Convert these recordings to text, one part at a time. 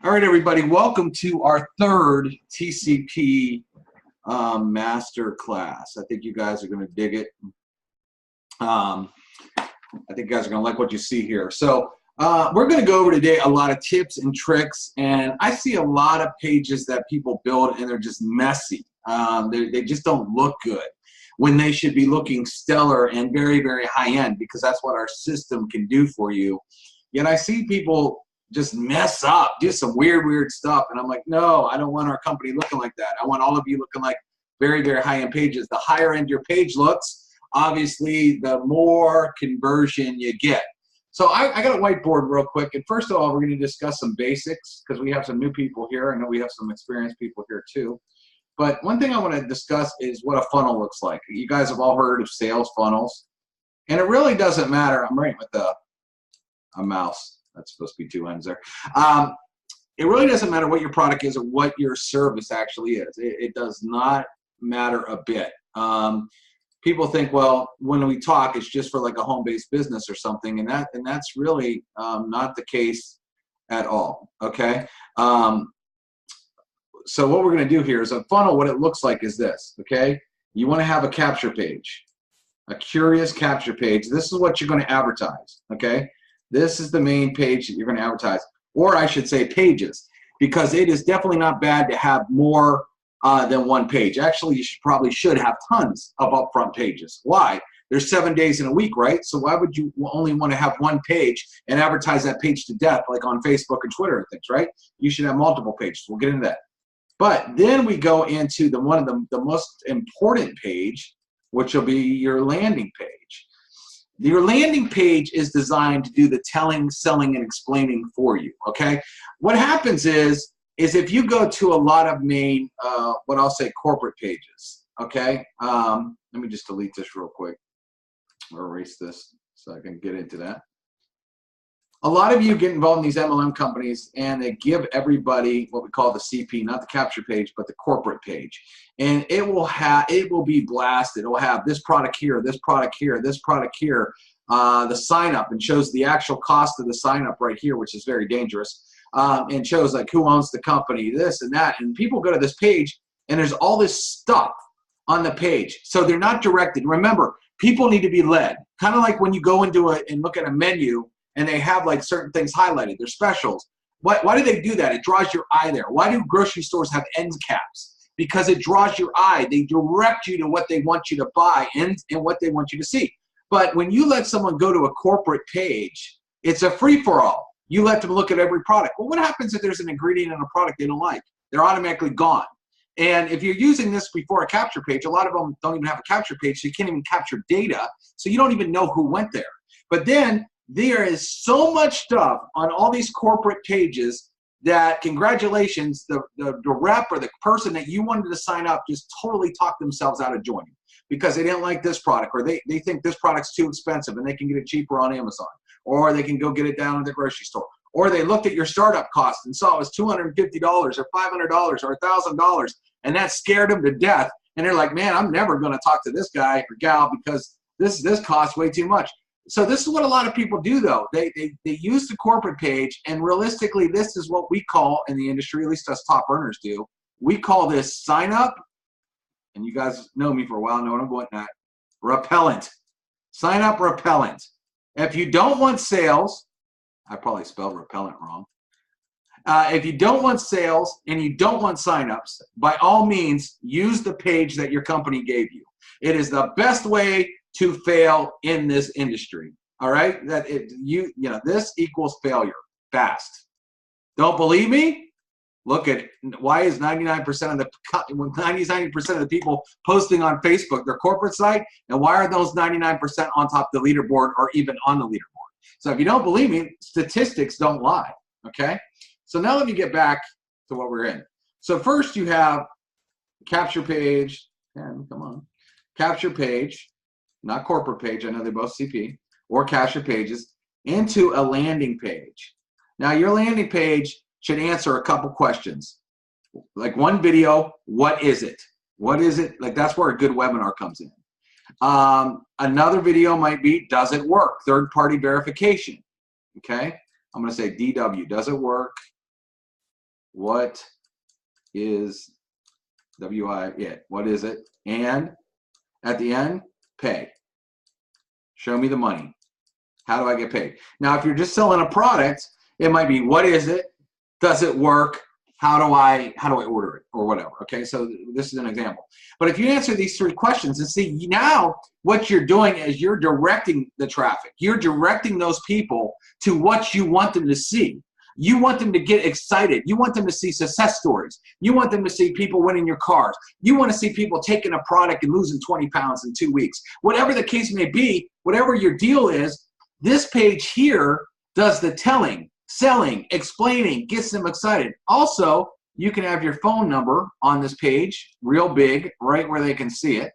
All right, everybody, welcome to our third TCP Masterclass. I think you guys are going to dig it. I think you guys are going to like what you see here. So we're going to go over today a lot of tips and tricks, and I see a lot of pages that people build, and they're just messy. They just don't look good when they should be looking stellar and very, very high-end, because that's what our system can do for you. Yet I see people just mess up, do some weird stuff. And I'm like, no, I don't want our company looking like that. I want all of you looking like very, very high-end pages. The higher end your page looks, obviously, the more conversion you get. So I got a whiteboard real quick. And first of all, we're going to discuss some basics because we have some new people here. I know we have some experienced people here too. But one thing I want to discuss is what a funnel looks like. You guys have all heard of sales funnels. And it really doesn't matter. I'm writing with a mouse. That's supposed to be two ends there. It really doesn't matter what your product is or what your service actually is. It does not matter a bit. People think, well, when we talk, it's just for like a home-based business or something, and that's really not the case at all. Okay. So what we're going to do here is a funnel. What it looks like is this. Okay. You want to have a capture page, a curious capture page. This is what you're going to advertise. Okay. This is the main page that you're going to advertise, or I should say pages, because it is definitely not bad to have more than one page. Actually, you probably should have tons of upfront pages. Why? There's 7 days in a week, right? So why would you only want to have one page and advertise that page to death, like on Facebook and Twitter and things, right? You should have multiple pages. We'll get into that. But then we go into one of the most important page, which will be your landing page. Your landing page is designed to do the telling, selling, and explaining for you, okay? What happens is if you go to a lot of main, what I'll say, corporate pages, okay? Let me just delete this real quick or erase this so I can get into that. A lot of you get involved in these MLM companies, and they give everybody what we call the CP, not the capture page, but the corporate page. And it will be blasted. It will have this product here, this product here, this product here, the sign up, and shows the actual cost of the sign up right here, which is very dangerous, and shows like who owns the company, this and that. And people go to this page, and there's all this stuff on the page. So they're not directed. Remember, people need to be led. Kind of like when you go into and look at a menu, and they have like certain things highlighted. They're specials. Why do they do that? It draws your eye there. Why do grocery stores have end caps? Because it draws your eye. They direct you to what they want you to buy and what they want you to see. But when you let someone go to a corporate page, it's a free-for-all. You let them look at every product. Well, what happens if there's an ingredient in a product they don't like? They're automatically gone. And if you're using this before a capture page, a lot of them don't even have a capture page, so you can't even capture data. So you don't even know who went there. But then there is so much stuff on all these corporate pages that, congratulations, the rep or the person that you wanted to sign up just totally talked themselves out of joining because they didn't like this product, or they think this product's too expensive and they can get it cheaper on Amazon, or they can go get it down at the grocery store, or they looked at your startup cost and saw it was $250 or $500 or $1,000, and that scared them to death. And they're like, man, I'm never going to talk to this guy or gal because this costs way too much. So this is what a lot of people do, though. They use the corporate page, and realistically, this is what we call in the industry, at least us top earners do. We call this sign up, and you guys know me for a while, know what I'm going at. Repellent. Sign up repellent. If you don't want sales, I probably spelled repellent wrong. If you don't want sales and you don't want signups, by all means, use the page that your company gave you. It is the best way to fail in this industry. All right, this equals failure fast. Don't believe me? Look at why is 99% of the people posting on Facebook their corporate site, and why are those 99% on top of the leaderboard or even on the leaderboard? So if you don't believe me, statistics don't lie. Okay, so now let me get back to what we're in. So first you have capture page, and come on, capture page. Not corporate page, I know they both CP, or capture pages, into a landing page. Now, your landing page should answer a couple questions. Like one video, what is it? What is it? Like that's where a good webinar comes in. Another video might be, does it work? Third-party verification, okay? I'm going to say DW, does it work? what is it? What is it? And at the end, pay. Show me the money. How do I get paid? Now, if you're just selling a product, it might be, what is it? Does it work? How do I order it, or whatever? Okay, so this is an example. But if you answer these 3 questions and see, now what you're doing is you're directing the traffic. You're directing those people to what you want them to see. You want them to get excited. You want them to see success stories. You want them to see people winning your cars. You want to see people taking a product and losing 20 pounds in 2 weeks. Whatever the case may be, whatever your deal is, this page here does the telling, selling, explaining, gets them excited. Also, you can have your phone number on this page, real big, right where they can see it.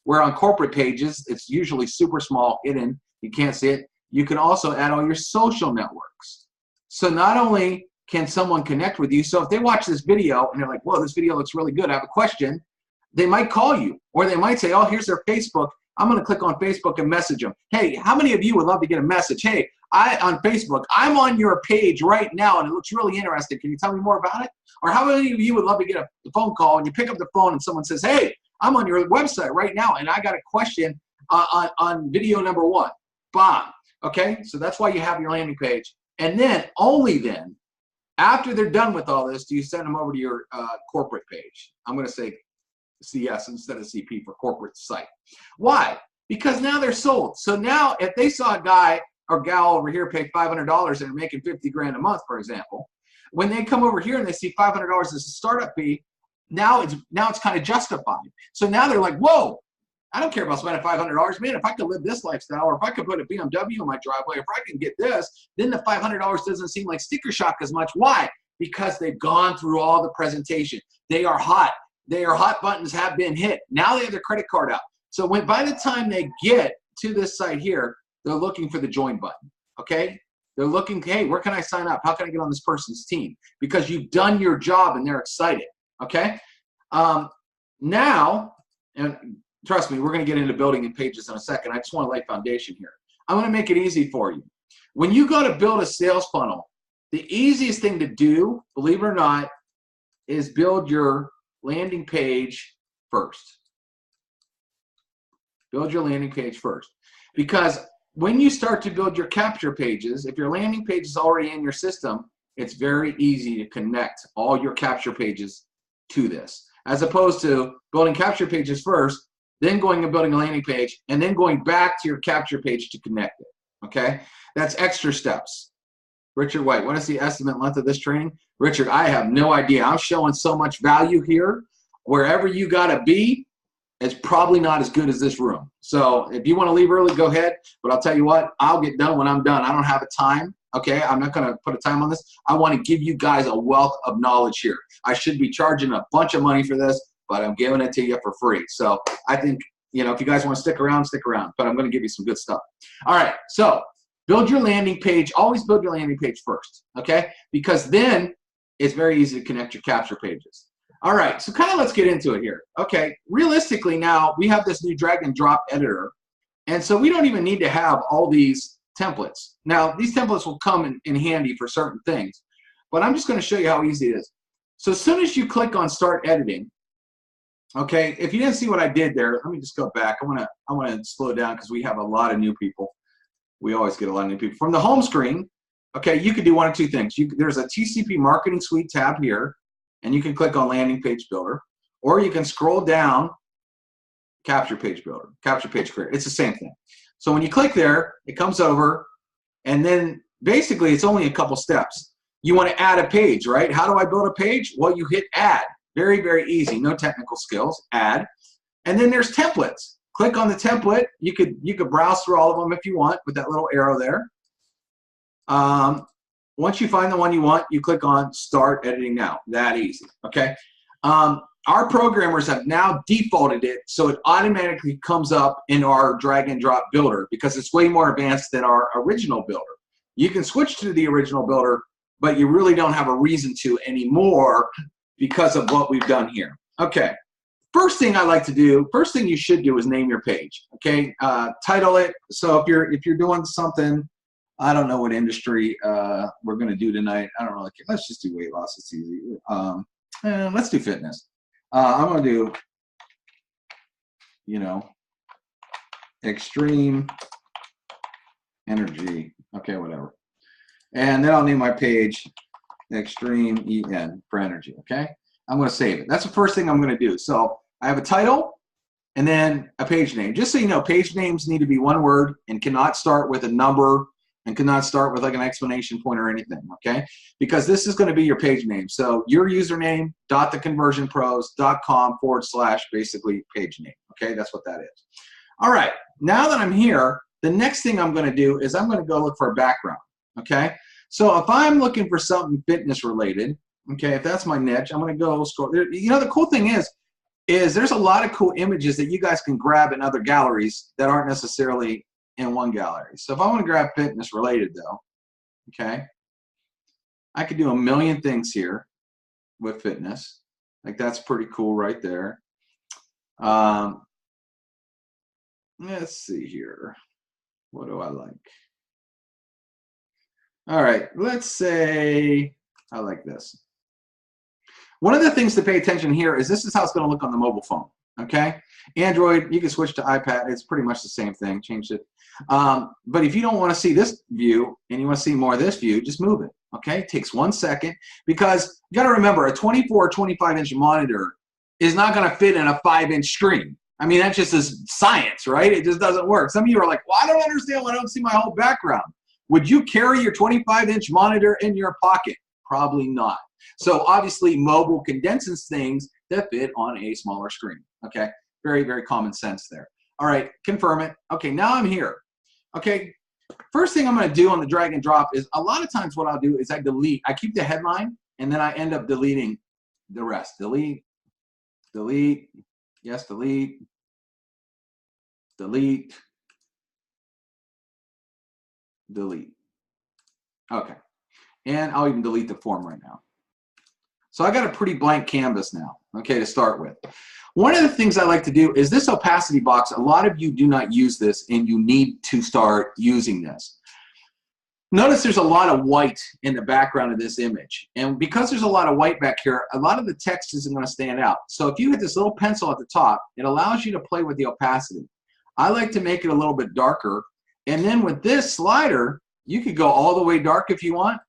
Where on corporate pages, it's usually super small, hidden, you can't see it. You can also add all your social networks. So not only can someone connect with you, so if they watch this video and they're like, whoa, this video looks really good, I have a question, they might call you, or they might say, oh, here's their Facebook. I'm going to click on Facebook and message them. Hey, how many of you would love to get a message? Hey, on Facebook, I'm on your page right now and it looks really interesting. Can you tell me more about it? Or how many of you would love to get a phone call and you pick up the phone and someone says, hey, I'm on your website right now and I got a question on video number 1. Bomb. Okay, so that's why you have your landing page. And then, only then, after they're done with all this, do you send them over to your corporate page. I'm going to say CS instead of CP for corporate site. Why? Because now they're sold. So now if they saw a guy or gal over here pay $500 and they're making 50 grand a month, for example, when they come over here and they see $500 as a startup fee, now it's kind of justified. So now they're like, whoa, I don't care about spending $500. Man, if I could live this lifestyle, or if I could put a BMW in my driveway, if I can get this, then the $500 doesn't seem like sticker shock as much. Why? Because they've gone through all the presentation. They are hot. Their hot buttons have been hit. Now they have their credit card out. So by the time they get to this site here, they're looking for the join button, okay? They're looking, hey, where can I sign up? How can I get on this person's team? Because you've done your job and they're excited, okay? Now, and trust me, we're going to get into building in pages in a second. I just want to lay foundation here. I'm going to make it easy for you. When you go to build a sales funnel, the easiest thing to do, believe it or not, is build your landing page first. Build your landing page first. Because when you start to build your capture pages, if your landing page is already in your system, it's very easy to connect all your capture pages to this. As opposed to building capture pages first, then going and building a landing page, and then going back to your capture page to connect it, okay? That's extra steps. Richard White, what is the estimate length of this training? Richard, I have no idea. I'm showing so much value here. Wherever you gotta be, it's probably not as good as this room. So if you wanna leave early, go ahead. But I'll tell you what, I'll get done when I'm done. I don't have a time, okay? I'm not gonna put a time on this. I wanna give you guys a wealth of knowledge here. I should be charging a bunch of money for this, but I'm giving it to you for free. So I think, you know, if you guys want to stick around, but I'm going to give you some good stuff. All right, so build your landing page. Always build your landing page first, okay? Because then it's very easy to connect your capture pages. All right, so kind of let's get into it here. Okay, realistically now, we have this new drag and drop editor, and so we don't even need to have all these templates. Now, these templates will come in handy for certain things, but I'm just going to show you how easy it is. So as soon as you click on Start Editing, okay, if you didn't see what I did there, let me just go back. I want to slow down because we have a lot of new people. We always get a lot of new people. From the home screen, okay, you could do one of two things. There's a TCP Marketing Suite tab here, and you can click on Landing Page Builder, or you can scroll down Capture Page Builder, Capture Page Creator. It's the same thing. So when you click there, it comes over, and then basically it's only a couple steps. You want to add a page, right? How do I build a page? Well, you hit Add. Very, very easy. No technical skills. Add. And then there's templates. Click on the template. You could browse through all of them if you want with that little arrow there. Once you find the one you want, you click on Start Editing Now. That easy. Okay. Our programmers have now defaulted it so it automatically comes up in our drag and drop builder because it's way more advanced than our original builder. You can switch to the original builder, but you really don't have a reason to anymore because of what we've done here. Okay, first thing I like to do, first thing you should do is name your page, okay? Title it, so if you're doing something I don't know what industry we're going to do tonight. I don't really care. Let's just do weight loss. It's easy. Let's do fitness. I'm going to do, you know, extreme energy. Okay, whatever. And then I'll name my page extreme EN for energy. Okay, I'm going to save it. That's the first thing I'm going to do. So I have a title and then a page name. Just so you know, page names need to be one word and cannot start with a number and cannot start with like an exclamation point or anything, okay? Because this is going to be your page name. So your username, .theconversionpros.com / basically page name, okay? That's what that is. All right, now that I'm here, the next thing I'm going to do is I'm going to go look for a background, okay? So if I'm looking for something fitness related, okay, if that's my niche, I'm going to go scroll. You know, the cool thing is there's a lot of cool images that you guys can grab in other galleries that aren't necessarily in one gallery. So if I want to grab fitness related though, okay, I could do a million things here with fitness. Like that's pretty cool right there. Let's see here. What do I like? All right, let's say I like this. One of the things to pay attention here is this is how it's going to look on the mobile phone. Okay, Android, you can switch to iPad. It's pretty much the same thing. Change it. But if you don't want to see this view and you want to see more of this view, just move it. Okay, it takes 1 second because you got to remember a 24 or 25-inch monitor is not going to fit in a 5-inch screen. I mean, that just is science, right? It just doesn't work. Some of you are like, well, I don't understand why I don't see my whole background. Would you carry your 25-inch monitor in your pocket? Probably not. So obviously mobile condenses things that fit on a smaller screen. Okay, very, very common sense there. All right, confirm it. Okay, now I'm here. Okay, first thing I'm going to do on the drag and drop is a lot of times what I'll do is I keep the headline and then I end up deleting the rest. Delete, delete, yes, delete, delete, delete. Okay, and I'll even delete the form right now. So I got a pretty blank canvas now, okay, to start with. One of the things I like to do is this opacity box. A lot of you do not use this, and you need to start using this. Notice there's a lot of white in the background of this image. And because there's a lot of white back here, a lot of the text isn't going to stand out. So if you hit this little pencil at the top, it allows you to play with the opacity. I like to make it a little bit darker. And then with this slider, you could go all the way dark if you want,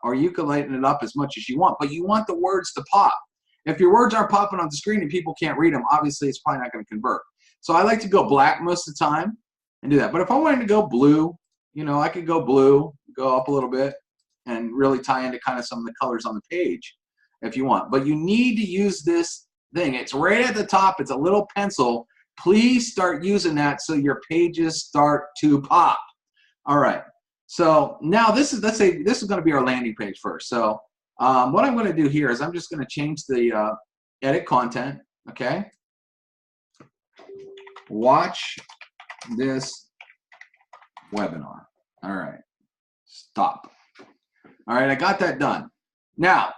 or you can lighten it up as much as you want, but you want the words to pop. If your words aren't popping on the screen and people can't read them, obviously it's probably not going to convert. So I like to go black most of the time and do that. But if I wanted to go blue, you know, I could go blue, go up a little bit, and really tie into kind of some of the colors on the page if you want. But you need to use this thing. It's right at the top. It's a little pencil. Please start using that so your pages start to pop. All right. So now this is, let's say this is going to be our landing page first. So what I'm going to do here is I'm just going to change the edit content, okay? Watch this webinar. All right, stop. All right, I got that done. Now,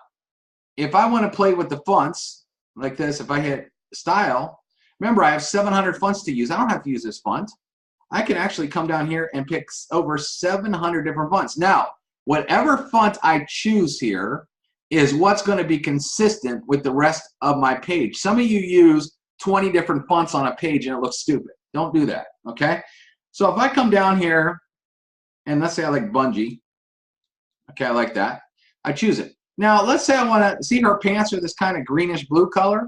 if I want to play with the fonts like this, if I hit style, remember I have 700 fonts to use. I don't have to use this font. I can actually come down here and pick over 700 different fonts. Now, whatever font I choose here is what's going to be consistent with the rest of my page. Some of you use 20 different fonts on a page and it looks stupid. Don't do that, okay? So if I come down here and let's say I like bungee, okay, I like that. I choose it. Now, let's say I want to see her pants are this kind of greenish blue color.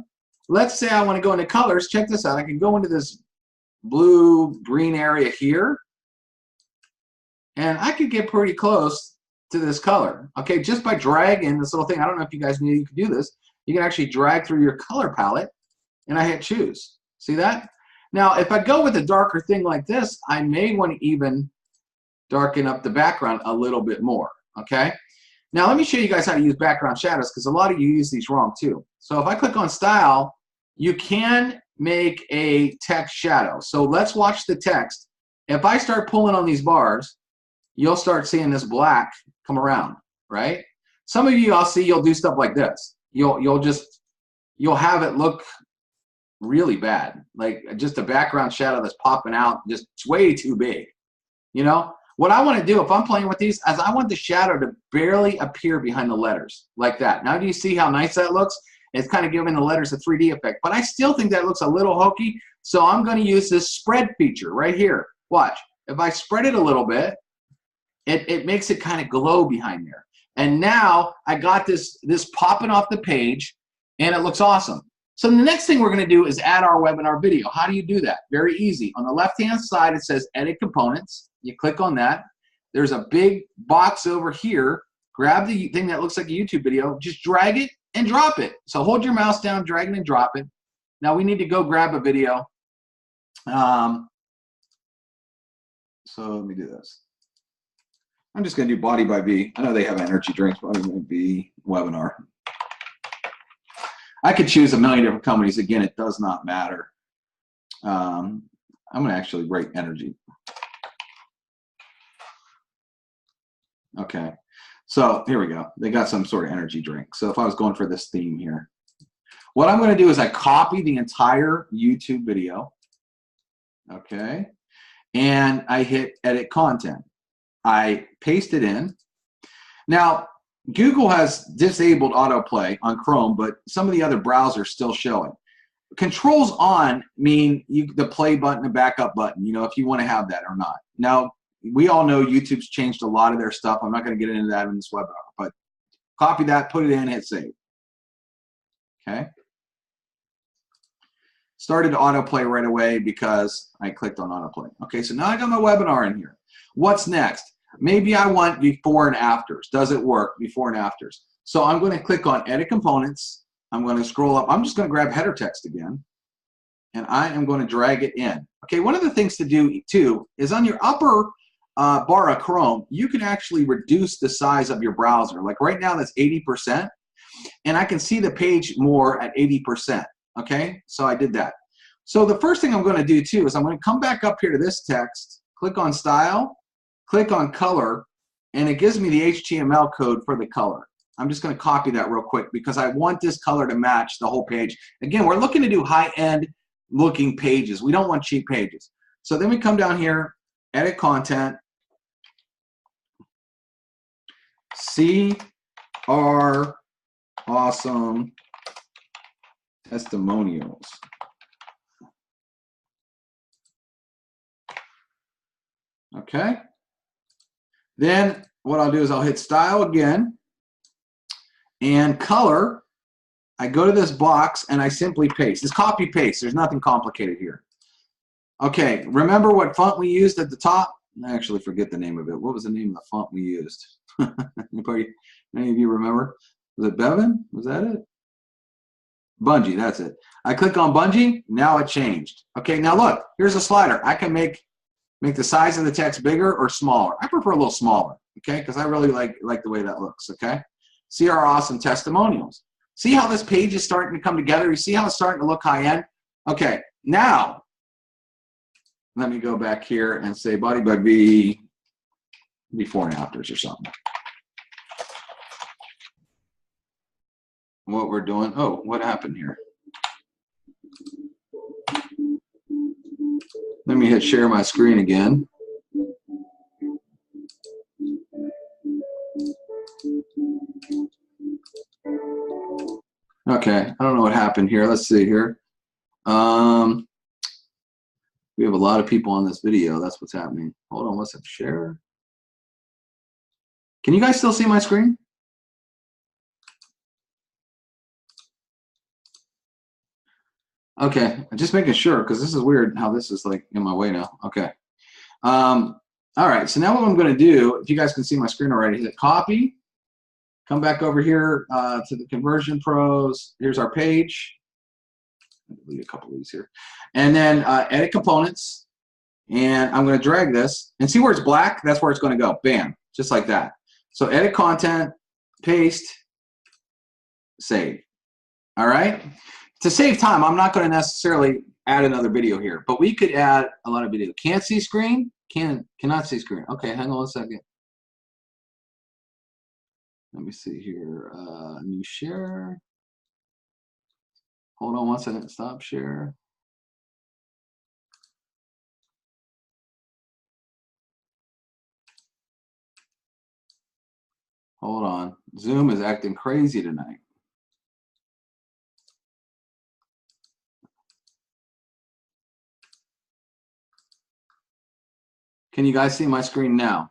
Let's say I want to go into colors. Check this out. I can go into this blue green area here and I could get pretty close to this color, okay, just by dragging this little thing. I don't know if you guys knew you could do this. You can actually drag through your color palette and I hit choose. See that? Now if I go with a darker thing like this, I may want to even darken up the background a little bit more, okay? Now let me show you guys how to use background shadows because a lot of you use these wrong too. So if I click on style, you can make a text shadow. So let's watch the text. If I start pulling on these bars, you'll start seeing this black come around, right? Some of you I'll see you'll do stuff like this. You'll have it look really bad, like just a background shadow that's popping out, just it's way too big, you know? What I want to do if I'm playing with these is I want the shadow to barely appear behind the letters like that. Now do you see how nice that looks? It's kind of giving the letters a 3D effect, but I still think that looks a little hokey, so I'm going to use this spread feature right here. Watch. If I spread it a little bit, it makes it kind of glow behind there. And now I got this popping off the page, and it looks awesome. So the next thing we're going to do is add our webinar video. How do you do that? Very easy. On the left-hand side, it says Edit Components. You click on that. There's a big box over here. Grab the thing that looks like a YouTube video. Just drag it and drop it. So hold your mouse down, drag it and drop it. Now we need to go grab a video. So let me do this. I'm just going to do Body by B. I know they have energy drinks, Body by B webinar. I could choose a million different companies. Again, it does not matter. I'm going to actually rate energy. Okay, so here we go. They got some sort of energy drink. So if I was going for this theme here, what I'm going to do is I copy the entire YouTube video. Okay, and I hit Edit Content. I paste it in. Now, Google has disabled autoplay on Chrome, but some of the other browsers still show it. Controls on mean the play button and backup button, you know, if you want to have that or not. Now, we all know YouTube's changed a lot of their stuff. I'm not going to get into that in this webinar, but copy that, put it in, hit save. Okay. Started to autoplay right away because I clicked on autoplay. Okay, so now I got my webinar in here. What's next? Maybe I want before and afters. Does it work? Before and afters. So I'm going to click on Edit Components. I'm going to scroll up. I'm just going to grab header text again, and I am going to drag it in. Okay, one of the things to do too is on your upper bar of Chrome, you can actually reduce the size of your browser. Like right now, that's 80%, and I can see the page more at 80%. Okay, so I did that. So the first thing I'm going to do too is I'm going to come back up here to this text, click on Style, click on Color, and it gives me the HTML code for the color. I'm just going to copy that real quick because I want this color to match the whole page. Again, we're looking to do high-end looking pages. We don't want cheap pages. So then we come down here, Edit Content, See Our Awesome Testimonials. Okay. Then what I'll do is I'll hit Style again and Color. I go to this box and I simply paste. It's copy paste. There's nothing complicated here. Okay, remember what font we used at the top? I actually forget the name of it. What was the name of the font we used? Anybody, any of you remember? Was it Bevan? Was that it? Bungee, that's it. I click on Bungee, now it changed. Okay, now look, here's a slider. I can make the size of the text bigger or smaller. I prefer a little smaller, okay, because I really like the way that looks, okay? See Our Awesome Testimonials. See how this page is starting to come together? You see how it's starting to look high-end? Okay, now, let me go back here and say Body by B, before and afters or something. What we're doing, oh, what happened here? Let me hit share my screen again. Okay, I don't know what happened here. Let's see here. We have a lot of people on this video. That's what's happening. Hold on, let's share. Can you guys still see my screen? Okay, just making sure because this is weird how this is like in my way now. Okay. All right, so now what I'm going to do, if you guys can see my screen already, hit copy, come back over here to the Conversion Pros. Here's our page. Delete a couple of these here. And then Edit Components. And I'm going to drag this. And see where it's black? That's where it's going to go. Bam. Just like that. So Edit Content, Paste, Save. All right? To save time, I'm not going to necessarily add another video here. But we could add a lot of video. Can't see screen? Cannot see screen. Okay, hang on a second. Let me see here. New share. Hold on one second. Stop share. Hold on. Zoom is acting crazy tonight. Can you guys see my screen now?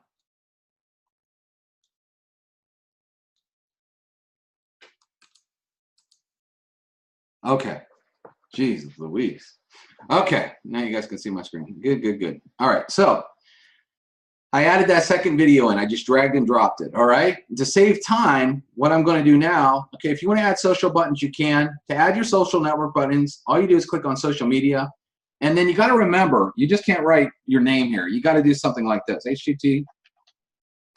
Okay. Jesus Louise. Okay, now you guys can see my screen. Good, good, good. All right, so I added that second video in. I just dragged and dropped it, all right? To save time, what I'm going to do now, okay, if you want to add social buttons, you can. To add your social network buttons, all you do is click on social media, and then you got to remember, you just can't write your name here. You got to do something like this, http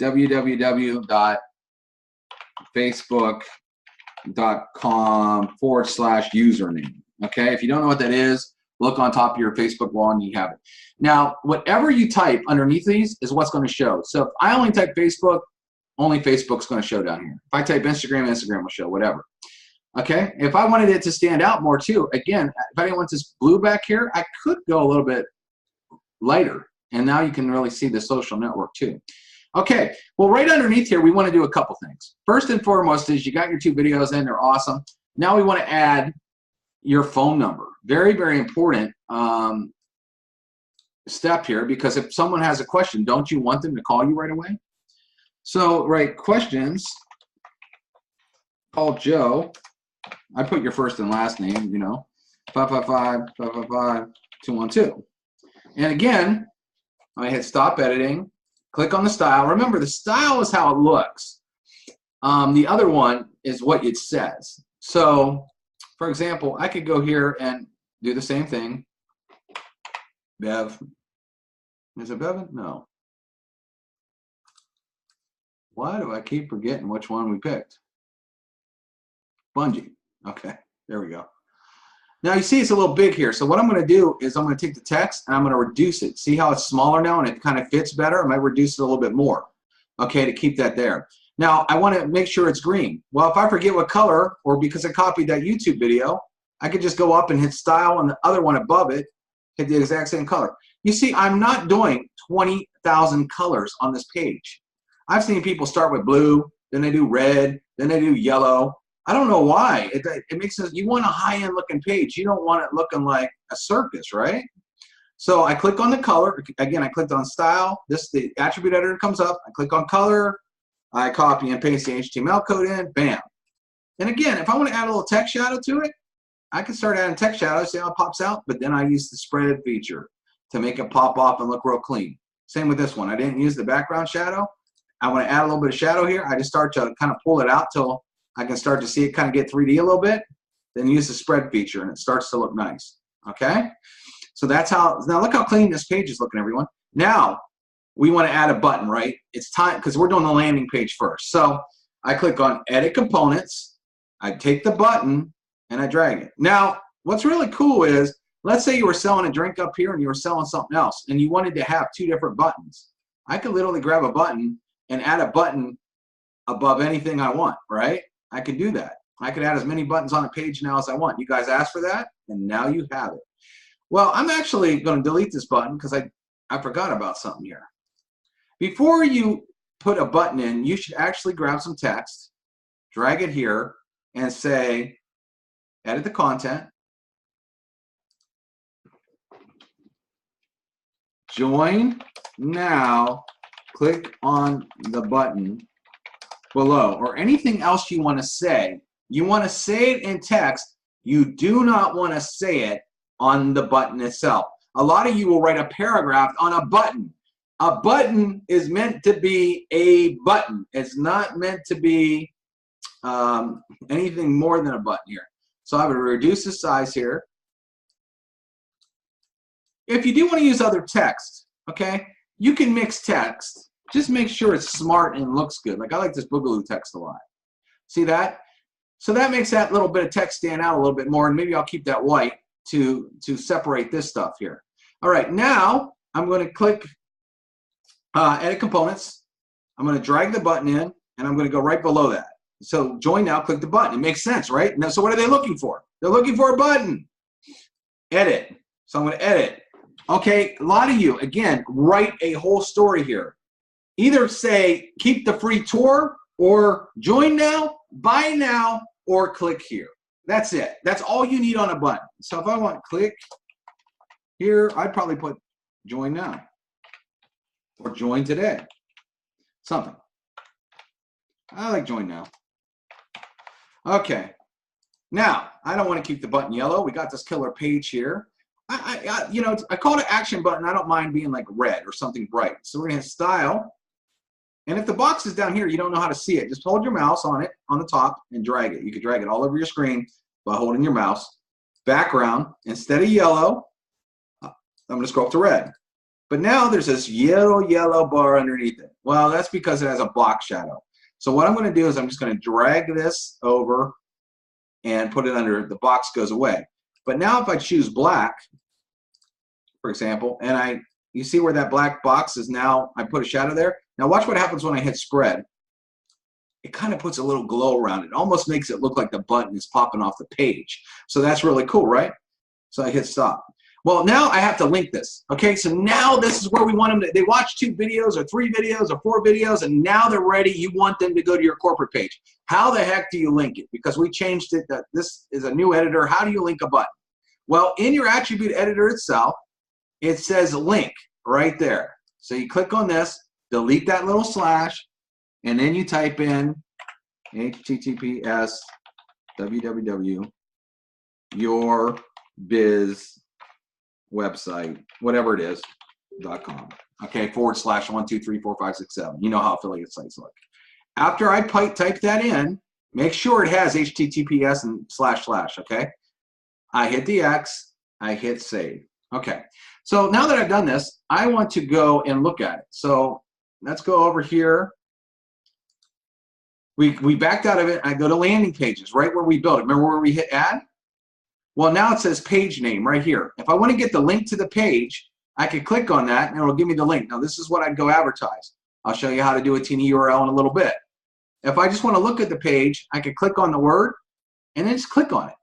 www.facebook.com/username. Okay, if you don't know what that is, look on top of your Facebook wall and you have it. Now, whatever you type underneath these is what's going to show. So if I only type Facebook, only Facebook's going to show down here. If I type Instagram, Instagram will show, whatever. Okay, if I wanted it to stand out more too, again, if I didn't want this blue back here, I could go a little bit lighter. And now you can really see the social network too. Okay, well, right underneath here, we want to do a couple things. First and foremost is you got your two videos in, they're awesome. Now we want to add your phone number. Very, very important step here, because if someone has a question, don't you want them to call you right away? So, right, questions, call Joe. I put your first and last name, you know, 555-555-212. And again, I hit stop editing, click on the style. Remember, the style is how it looks. The other one is what it says. So, for example, I could go here and do the same thing. Bev. Is it Bevan? No. Why do I keep forgetting which one we picked? Bungie. Okay, there we go. Now you see it's a little big here. So what I'm going to do is I'm going to take the text and I'm going to reduce it. See how it's smaller now and it kind of fits better? I might reduce it a little bit more, okay, to keep that there. Now I want to make sure it's green. Well, if I forget what color, or because I copied that YouTube video, I could just go up and hit style and the other one above it, hit the exact same color. You see, I'm not doing 20,000 colors on this page. I've seen people start with blue, then they do red, then they do yellow. I don't know why. It makes sense. You want a high-end looking page. You don't want it looking like a circus, right? So I click on the color. Again, I clicked on style. The attribute editor comes up. I click on color. I copy and paste the HTML code in. Bam. And again, if I want to add a little text shadow to it, I can start adding text shadow. See how it pops out? But then I use the spread feature to make it pop off and look real clean. Same with this one. I didn't use the background shadow. I want to add a little bit of shadow here. I just start to kind of pull it out till I can start to see it kind of get 3D a little bit. Then use the spread feature and it starts to look nice. Okay? So that's how, now look how clean this page is looking, everyone. Now, we want to add a button, right? It's time, because we're doing the landing page first. So I click on Edit Components. I take the button and I drag it. Now, what's really cool is, let's say you were selling a drink up here and you were selling something else and you wanted to have two different buttons. I could literally grab a button and add a button above anything I want, right? I could do that. I could add as many buttons on a page now as I want. You guys asked for that, and now you have it. Well, I'm actually going to delete this button because I forgot about something here. Before you put a button in, you should actually grab some text, drag it here, and say, edit the content, join now, click on the button below, or anything else you want to say. You want to say it in text. You do not want to say it on the button itself. A lot of you will write a paragraph on a button. A button is meant to be a button. It's not meant to be anything more than a button here. So I would reduce the size here. If you do want to use other text, okay, you can mix text. Just make sure it's smart and looks good. Like I like this Boogaloo text a lot. See that? So that makes that little bit of text stand out a little bit more, and maybe I'll keep that white to separate this stuff here. All right, now I'm going to click Edit Components. I'm going to drag the button in, and I'm going to go right below that. So join now, click the button. It makes sense, right? Now, so what are they looking for? They're looking for a button. Edit. So I'm going to edit. Okay, a lot of you, again, write a whole story here. Either say, keep the free tour, or join now, buy now, or click here. That's it. That's all you need on a button. So if I want click here, I'd probably put join now or join today. Something. I like join now. Okay. Now, I don't want to keep the button yellow. We got this killer page here. You know, I call it an action button. I don't mind being like red or something bright. So we're going to hit style. And if the box is down here, you don't know how to see it, just hold your mouse on it, on the top, and drag it. You can drag it all over your screen by holding your mouse. Background, instead of yellow, I'm going to scroll up to red. But now there's this yellow bar underneath it. Well, that's because it has a block shadow. So what I'm going to do is I'm just going to drag this over and put it under, the box goes away. But now if I choose black, for example, and you see where that black box is now, I put a shadow there. Now watch what happens when I hit spread. It kind of puts a little glow around it. It almost makes it look like the button is popping off the page. So that's really cool, right? So I hit stop. Well, now I have to link this. Okay, so now this is where we want them to, they watch 2 videos or 3 videos or 4 videos, and now they're ready. You want them to go to your corporate page. How the heck do you link it? Because we changed it, that this is a new editor. How do you link a button? Well, in your attribute editor itself, it says link right there. So you click on this, delete that little slash, and then you type in https www your biz website, whatever it is, .com. Okay, / 1 2 3 4 5 6 7. You know how affiliate sites look. After I type that in, make sure it has https and // okay? I hit the X, I hit save. Okay, so now that I've done this, I want to go and look at it. So let's go over here. We backed out of it. I go to landing pages, right where we built it. Remember where we hit add? Well, now it says page name right here. If I want to get the link to the page, I could click on that and it'll give me the link. Now this is what I'd go advertise. I'll show you how to do a teeny URL in a little bit. If I just want to look at the page, I could click on the word and then just click on it.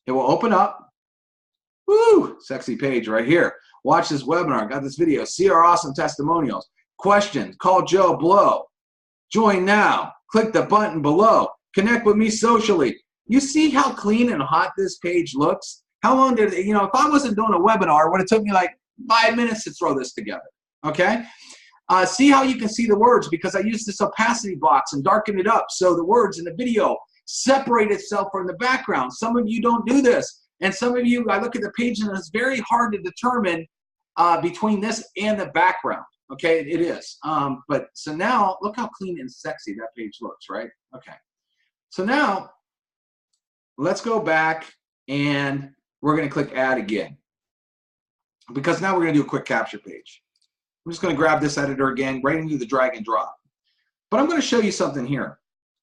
It will open up. Woo! Sexy page right here. Watch this webinar. Got this video. See our awesome testimonials. Questions. Call Joe below. Join now. Click the button below. Connect with me socially. You see how clean and hot this page looks? How long did it, you know, if I wasn't doing a webinar, it would have took me like 5 minutes to throw this together. Okay? See how you can see the words, because I used this opacity box and darkened it up so the words in the video separate itself from the background. Some of you don't do this. And some of you, I look at the page and it's very hard to determine between this and the background. Okay, it is. But so now, look how clean and sexy that page looks, right? Okay. So now, let's go back and we're going to click add again. Because now we're going to do a quick capture page. I'm just going to grab this editor again, right into the drag and drop. But I'm going to show you something here.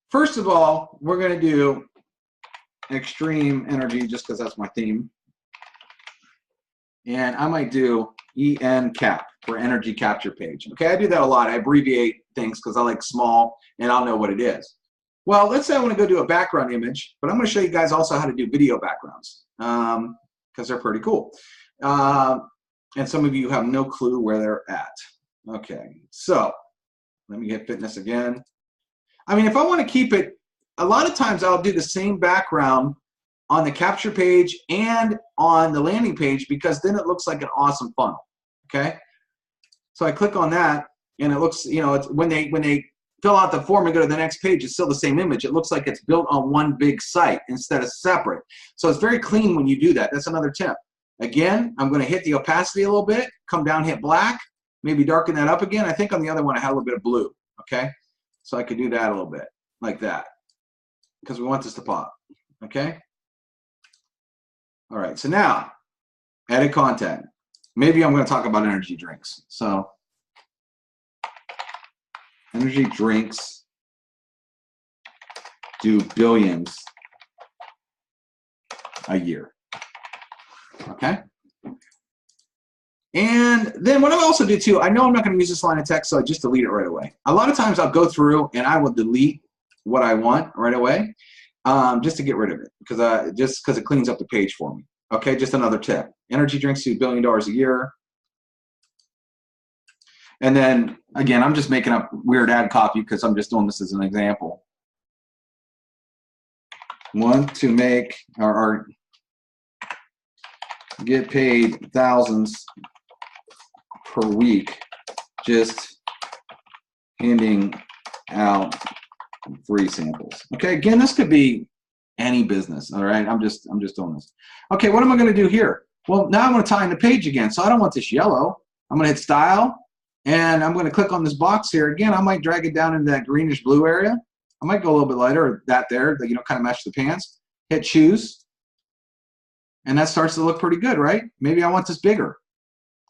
First of all, we're going to do extreme energy just because that's my theme. And I might do ENCAP for energy capture page. Okay, I do that a lot. I abbreviate things because I like small and I'll know what it is. Well, let's say I want to go do a background image, but I'm going to show you guys also how to do video backgrounds because they're pretty cool. And some of you have no clue where they're at. Okay, so let me hit fitness again. I mean, if I want to keep it, a lot of times I'll do the same background on the capture page and on the landing page because then it looks like an awesome funnel. Okay, so I click on that and it looks, you know, it's when they fill out the form and go to the next page, it's still the same image. It looks like it's built on one big site instead of separate. So it's very clean when you do that. That's another tip. Again, I'm going to hit the opacity a little bit, come down, hit black, maybe darken that up again. I think on the other one I had a little bit of blue. Okay, so I could do that a little bit like that because we want this to pop. Okay. All right, so now edit content. Maybe I'm going to talk about energy drinks. So energy drinks do billions a year. Okay. And then what I also do too, I know I'm not going to use this line of text, so I just delete it right away. A lot of times I'll go through and I will delete what I want right away just to get rid of it because it cleans up the page for me. Okay, just another tip. Energy drinks do $1 billion a year. And then, again, I'm just making up weird ad copy because I'm just doing this as an example. Want to make or get paid thousands per week just handing out free samples. Okay, again, this could be any business, all right? I'm just doing this. Okay, what am I going to do here? Well, now I'm going to tie in the page again. So I don't want this yellow. I'm going to hit Style, and I'm going to click on this box here. Again, I might drag it down into that greenish blue area. I might go a little bit lighter, or that there, that, you know, kind of match the pants. Hit Choose, and that starts to look pretty good, right? Maybe I want this bigger.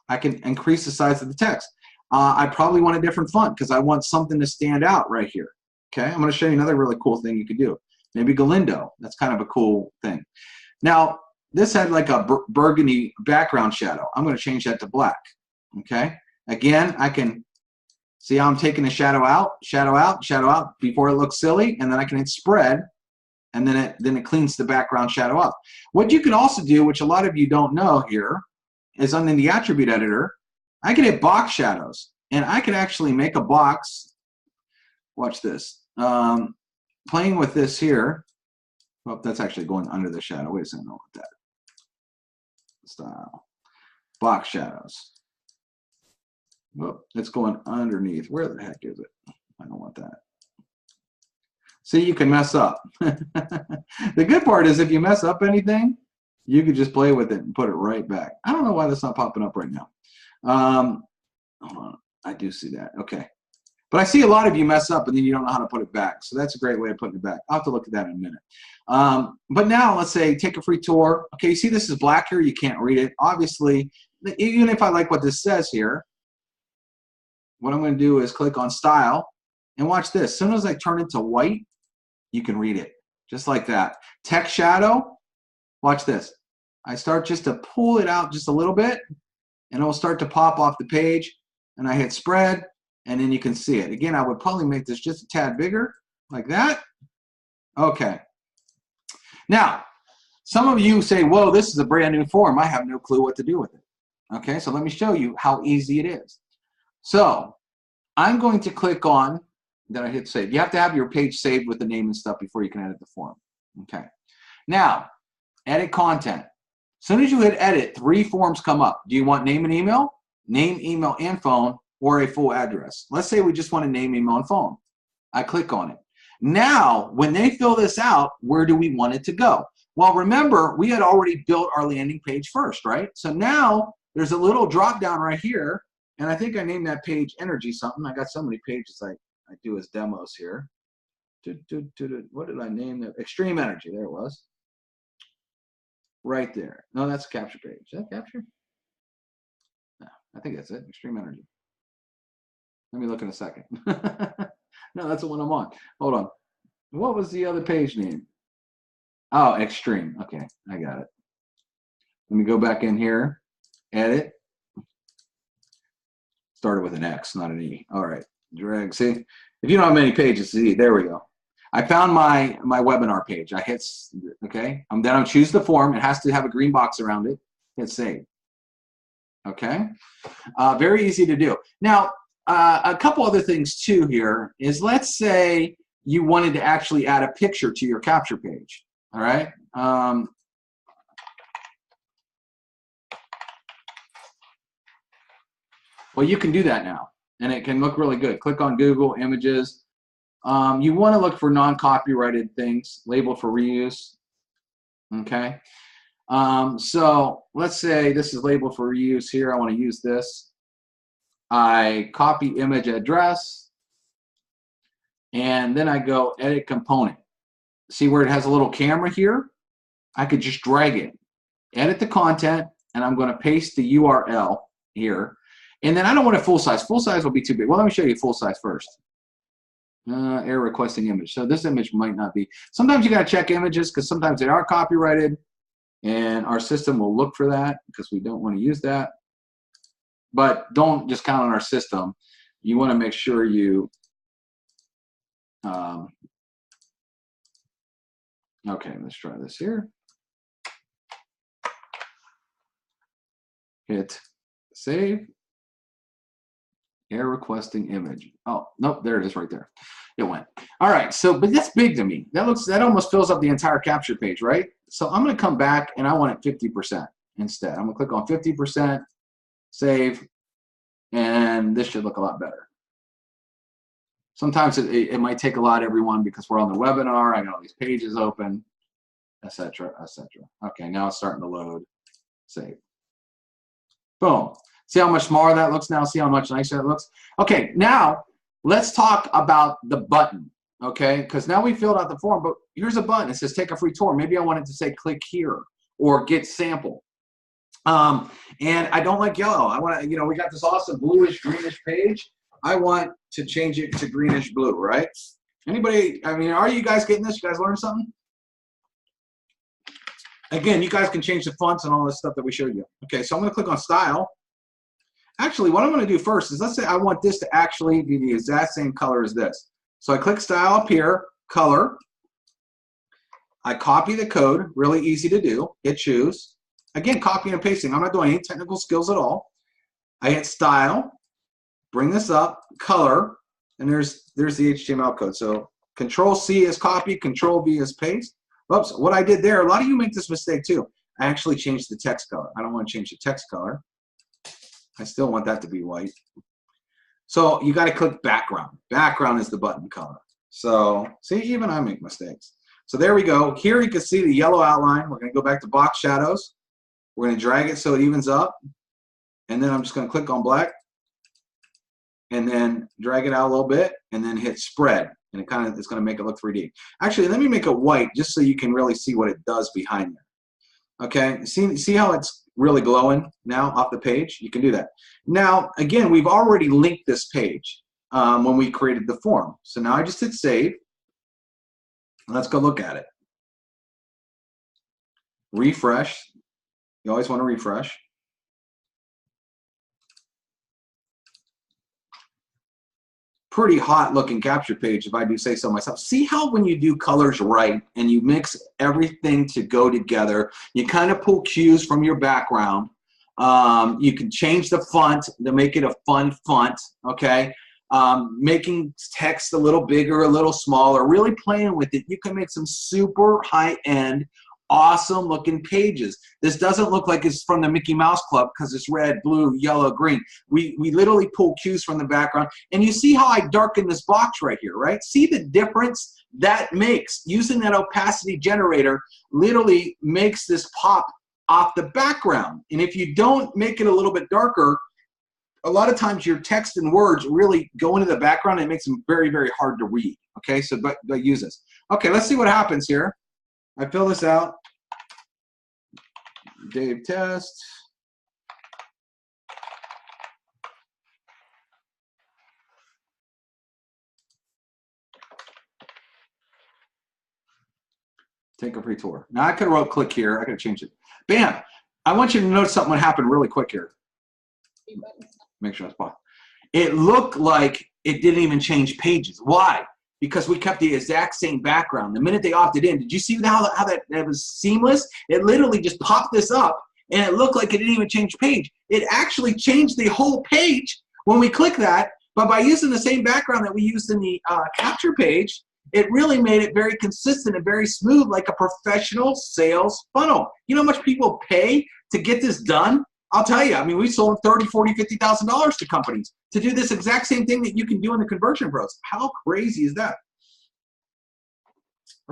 I can increase the size of the text. I probably want a different font because I want something to stand out right here. Okay, I'm going to show you another really cool thing you could do. Maybe Galindo. That's kind of a cool thing. Now, this had like a burgundy background shadow. I'm going to change that to black. Okay, again, I can see how I'm taking the shadow out, shadow out, shadow out before it looks silly, and then I can hit Spread, and then it cleans the background shadow up. What you can also do, which a lot of you don't know here, is under the attribute editor, I can hit box shadows, and I can actually make a box. Watch this. Playing with this here. Well, that's actually going under the shadow. Wait a second, I don't want that. Style. Box shadows. Whoop, it's going underneath. Where the heck is it? I don't want that. See, you can mess up. The good part is if you mess up anything, you could just play with it and put it right back. I don't know why that's not popping up right now. Hold on. I do see that. Okay. But I see a lot of you mess up and then you don't know how to put it back. So that's a great way of putting it back. I'll have to look at that in a minute. But now let's say take a free tour. Okay, you see this is black here. You can't read it. Obviously, even if I like what this says here, what I'm going to do is click on Style and watch this. As soon as I turn it to white, you can read it just like that. Text shadow, watch this. I start just to pull it out just a little bit and it will start to pop off the page, and I hit Spread, and then you can see it. Again, I would probably make this just a tad bigger, like that. Okay. Now, some of you say, whoa, this is a brand new form. I have no clue what to do with it. Okay, so let me show you how easy it is. So I'm going to click on, then I hit Save. You have to have your page saved with the name and stuff before you can edit the form. Okay. Now, edit content. As soon as you hit Edit, 3 forms come up. Do you want name and email, and phone, or a full address? Let's say we just want a name, email, and phone. I click on it. Now, when they fill this out, where do we want it to go? Well, remember, we had already built our landing page first, right? So now there's a little drop down right here, and I think I named that page Energy something. I got so many pages I do as demos here. What did I name that? Extreme Energy. There it was. Right there. No, that's a capture page. Is that capture? No, I think that's it. Extreme Energy. Let me look in a second. No, that's the one I'm on. Hold on. What was the other page name? Oh, Extreme. Okay, I got it. Let me go back in here. Edit. Started with an X, not an E. All right. Drag. See? If you don't have many pages, see, there we go. I found my webinar page. I hit, okay. Then I'll choose the form. It has to have a green box around it. Hit Save. Okay. Very easy to do. Now, a couple other things too here is, let's say you wanted to actually add a picture to your capture page. All right. Well, you can do that now, and it can look really good. Click on Google Images. You want to look for non-copyrighted things labeled for reuse. Okay. So let's say this is labeled for reuse here. I want to use this. I copy image address, and then I go Edit Component. See where it has a little camera here? I could just drag it, edit the content, and I'm going to paste the URL here. And then I don't want it full size. Full size will be too big. Well, let me show you full size first. Error requesting image. So this image might not be. Sometimes you got to check images because sometimes they are copyrighted, and our system will look for that because we don't want to use that. But don't just count on our system. You want to make sure you okay, let's try this here. Hit Save. Air requesting image. Oh, nope, there it is right there. It went. All right, so, but that's big to me. That almost fills up the entire capture page, right? So I'm gonna come back and I want it 50% instead. I'm gonna click on 50%, save, and this should look a lot better. Sometimes it might take a lot, everyone, because we're on the webinar. I got all these pages open, etc., etc. Okay, now it's starting to load. Save. Boom. See how much smaller that looks now? See how much nicer that looks? Okay, now let's talk about the button, okay? Because now we filled out the form, but here's a button. It says take a free tour. Maybe I want it to say click here or get sample. And I don't like yellow. I want to, you know, we got this awesome bluish, greenish page. I want to change it to greenish blue, right? Anybody, I mean, are you guys getting this? You guys learn something? Again, you guys can change the fonts and all this stuff that we showed you. Okay, so I'm going to click on style. Actually, what I'm going to do first is, let's say I want this to actually be the exact same color as this. So I click style up here, color. I copy the code, really easy to do. Hit choose. Again, copying and pasting. I'm not doing any technical skills at all. I hit style, bring this up, color, and there's the HTML code. So Control C is copy, Control V is paste. Oops, what I did there, a lot of you make this mistake too. I actually changed the text color. I don't want to change the text color. I still want that to be white. So you got to click background. Background is the button color. So see, even I make mistakes. So there we go. Here you can see the yellow outline. We're going to go back to box shadows. We're going to drag it so it evens up. And then I'm just going to click on black. And then drag it out a little bit. And then hit spread. And it's going to make it look 3D. Actually, let me make it white just so you can really see what it does behind there. Okay, see how it's really glowing now off the page? You can do that. Now, again, we've already linked this page when we created the form. So now I just hit save. Let's go look at it. Refresh. You always want to refresh. Pretty hot looking capture page, if I do say so myself. See how when you do colors right and you mix everything to go together, you kind of pull cues from your background. You can change the font to make it a fun font, okay? Making text a little bigger, a little smaller, really playing with it. You can make some super high-end, awesome looking pages. This doesn't look like it's from the Mickey Mouse Club because it's red, blue, yellow, green. We literally pull cues from the background. And you see how I darken this box right here, right? See the difference that makes? Using that opacity generator literally makes this pop off the background. And if you don't make it a little bit darker, a lot of times your text and words really go into the background and it makes them very, very hard to read. Okay, so but use this. Okay, let's see what happens here. I fill this out. Dave test. Take a free tour. Now I could have wrote click here. I could have changed it. Bam! I want you to notice something would happen really quick here. Make sure it's paused. It looked like it didn't even change pages. Why? Because we kept the exact same background. The minute they opted in, did you see how that was seamless? It literally just popped this up, and it looked like it didn't even change page. It actually changed the whole page when we click that, but by using the same background that we used in the capture page, it really made it very consistent and very smooth, like a professional sales funnel. You know how much people pay to get this done? I'll tell you, I mean, we sold $30,000, $40,000, $50,000 to companies to do this exact same thing that you can do in the Conversion Pros. How crazy is that?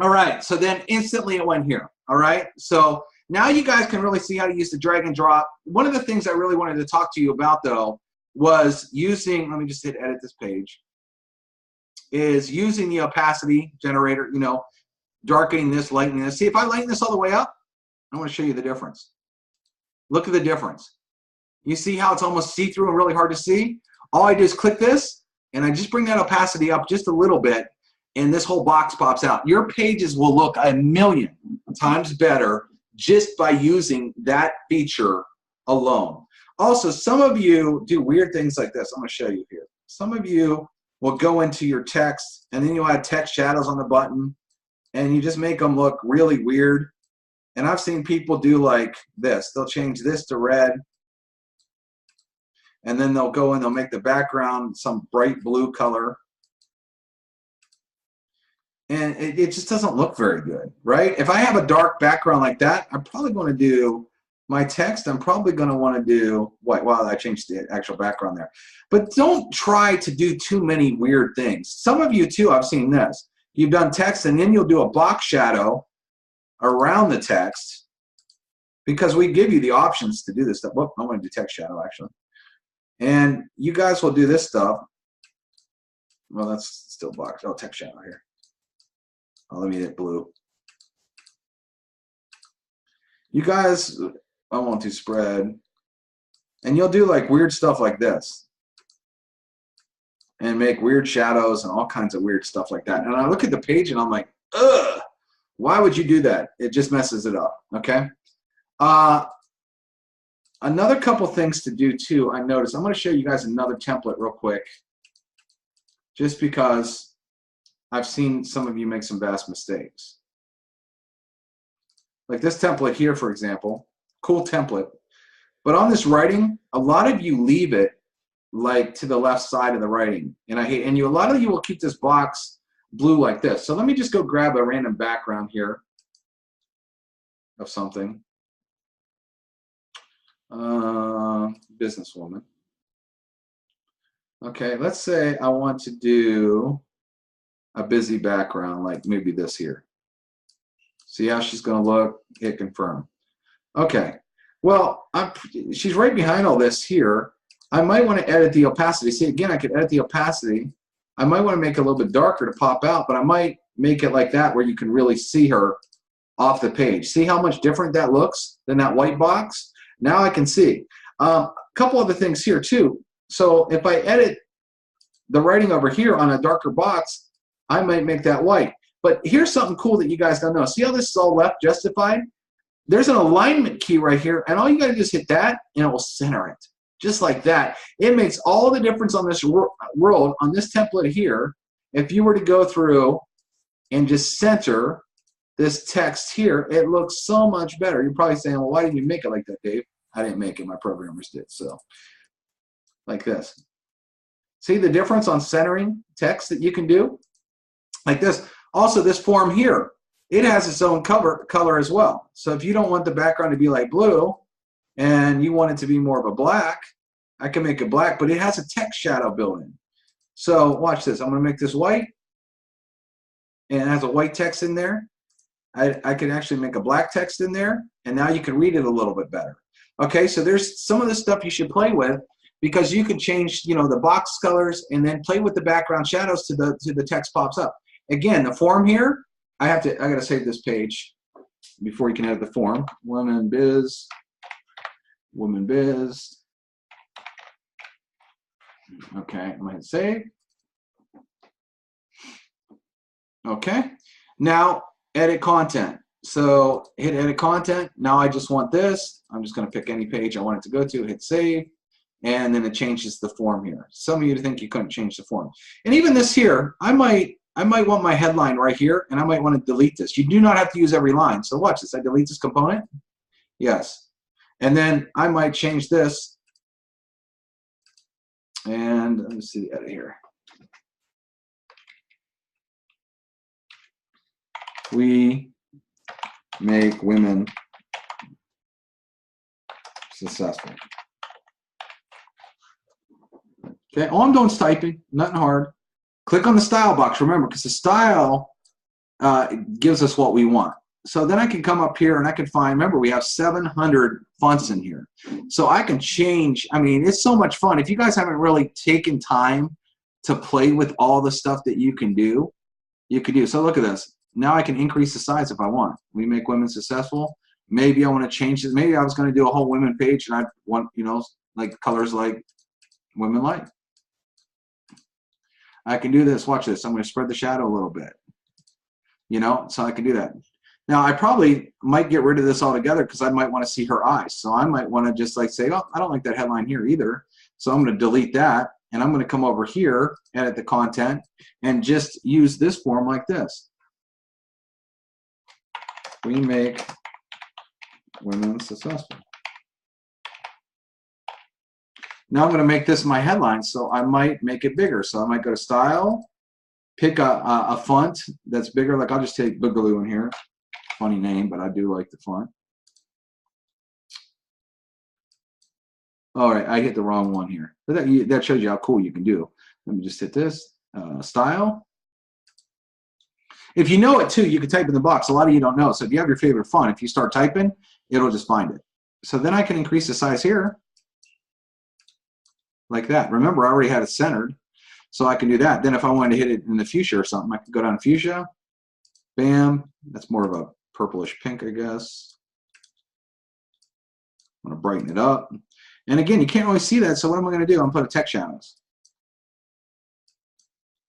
All right, so then instantly it went here. All right, so now you guys can really see how to use the drag and drop. One of the things I really wanted to talk to you about, though, was using, let me just hit edit this page, is using the opacity generator, you know, darkening this, lightening this. See, if I lighten this all the way up, I want to show you the difference. Look at the difference. You see how it's almost see-through and really hard to see? All I do is click this, and I just bring that opacity up just a little bit, and this whole box pops out. Your pages will look 1,000,000 times better just by using that feature alone. Also, some of you do weird things like this. I'm going to show you here. Some of you will go into your text, and then you'll add text shadows on the button, and you just make them look really weird. And I've seen people do like this. They'll change this to red. and then they'll go and they'll make the background some bright blue color. And it just doesn't look very good, right? If I have a dark background like that, I'm probably going to do my text. I'm probably going to want to do white. Well, I changed the actual background there. But don't try to do too many weird things. Some of you, too, I've seen this. You've done text, and then you'll do a box shadow around the text because we give you the options to do this stuff. Whoop, I'm going to do text shadow, actually. And you guys will do this stuff. Well, that's still box. Oh, text shadow here. Oh, let me hit blue. You guys, I want to spread. And you'll do like weird stuff like this. And make weird shadows and all kinds of weird stuff like that. And I look at the page and I'm like, ugh, why would you do that? It just messes it up, okay? Another couple things to do too, I noticed. I'm going to show you guys another template real quick. Just because I've seen some of you make some vast mistakes. Like this template here, for example, cool template. But on this writing, a lot of you leave it like to the left side of the writing. And a lot of you will keep this box blue like this. So let me just go grab a random background here of something. Businesswoman. Okay, let's say I want to do a busy background, like maybe this here. See how she's going to look? Hit confirm. Okay. Well, she's right behind all this here. I might want to edit the opacity. See, again, I could edit the opacity. I might want to make it a little bit darker to pop out, but I might make it like that where you can really see her off the page. See how much different that looks than that white box? Now I can see. A couple other things here, too. So if I edit the writing over here on a darker box, I might make that white. But here's something cool that you guys don't know. See how this is all left justified? There's an alignment key right here, and all you got to do is hit that, and it will center it. Just like that. It makes all the difference on this world, on this template here, if you were to go through and just center this text here, it looks so much better. You're probably saying, well, why didn't you make it like that, Dave? I didn't make it. My programmers did. So, like this. See the difference on centering text that you can do? Like this. Also, this form here, it has its own color as well. So if you don't want the background to be like blue and you want it to be more of a black, I can make it black, but it has a text shadow built in. So watch this. I'm going to make this white, and it has a white text in there. I can actually make a black text in there, and now you can read it a little bit better. Okay, so there's some of the stuff you should play with, because you can change, you know, the box colors and then play with the background shadows to the text pops up. Again, the form here, I got to save this page before you can edit the form. Woman biz. Okay, I'm going to hit save. Okay, now edit content. So hit edit content. Now I just want this. I'm just going to pick any page I want it to go to, hit save, and then it changes the form here. Some of you think you couldn't change the form. And even this here, I might want my headline right here, and I might want to delete this. You do not have to use every line. So watch this. I delete this component. Yes. And then I might change this. And let me see the edit here. We make women successful. Okay, all I'm doing is typing, nothing hard. Click on the style box, remember, because the style gives us what we want. So then I can come up here and I can find, remember, we have 700 fonts in here. So I can change, I mean, it's so much fun. If you guys haven't really taken time to play with all the stuff that you can do, So look at this. Now I can increase the size if I want. We make women successful. Maybe I want to change this. Maybe I was going to do a whole women page and I want, you know, like colors like women like. I can do this. Watch this. I'm going to spread the shadow a little bit. You know, so I can do that. Now, I probably might get rid of this altogether because I might want to see her eyes. So I might want to just like say, oh, I don't like that headline here either. So I'm going to delete that. And I'm going to come over here, edit the content, and just use this form like this. We make women successful. Now I'm going to make this my headline, so I might make it bigger. So I might go to Style, pick a font that's bigger. Like I'll just take Boogaloo in here. Funny name, but I do like the font. All right, I hit the wrong one here. But that shows you how cool you can do. Let me just hit this, Style. If you know it too, you can type in the box. A lot of you don't know. So if you have your favorite font, if you start typing, it'll just find it. So then I can increase the size here, like that. Remember, I already had it centered, so I can do that. Then if I wanted to hit it in the fuchsia or something, I can go down to fuchsia. Bam. That's more of a purplish pink, I guess. I'm going to brighten it up. And again, you can't really see that, so what am I going to do? I'm going to put a text shadows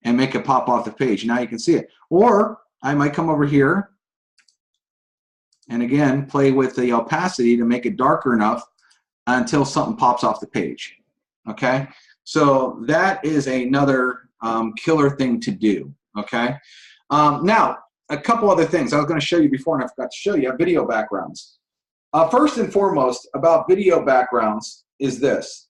and make it pop off the page. Now you can see it. Or I might come over here and again play with the opacity to make it darker enough until something pops off the page. Okay, so that is another killer thing to do. Okay, now a couple other things I was going to show you before and I forgot to show you. Video backgrounds. First and foremost about video backgrounds is this.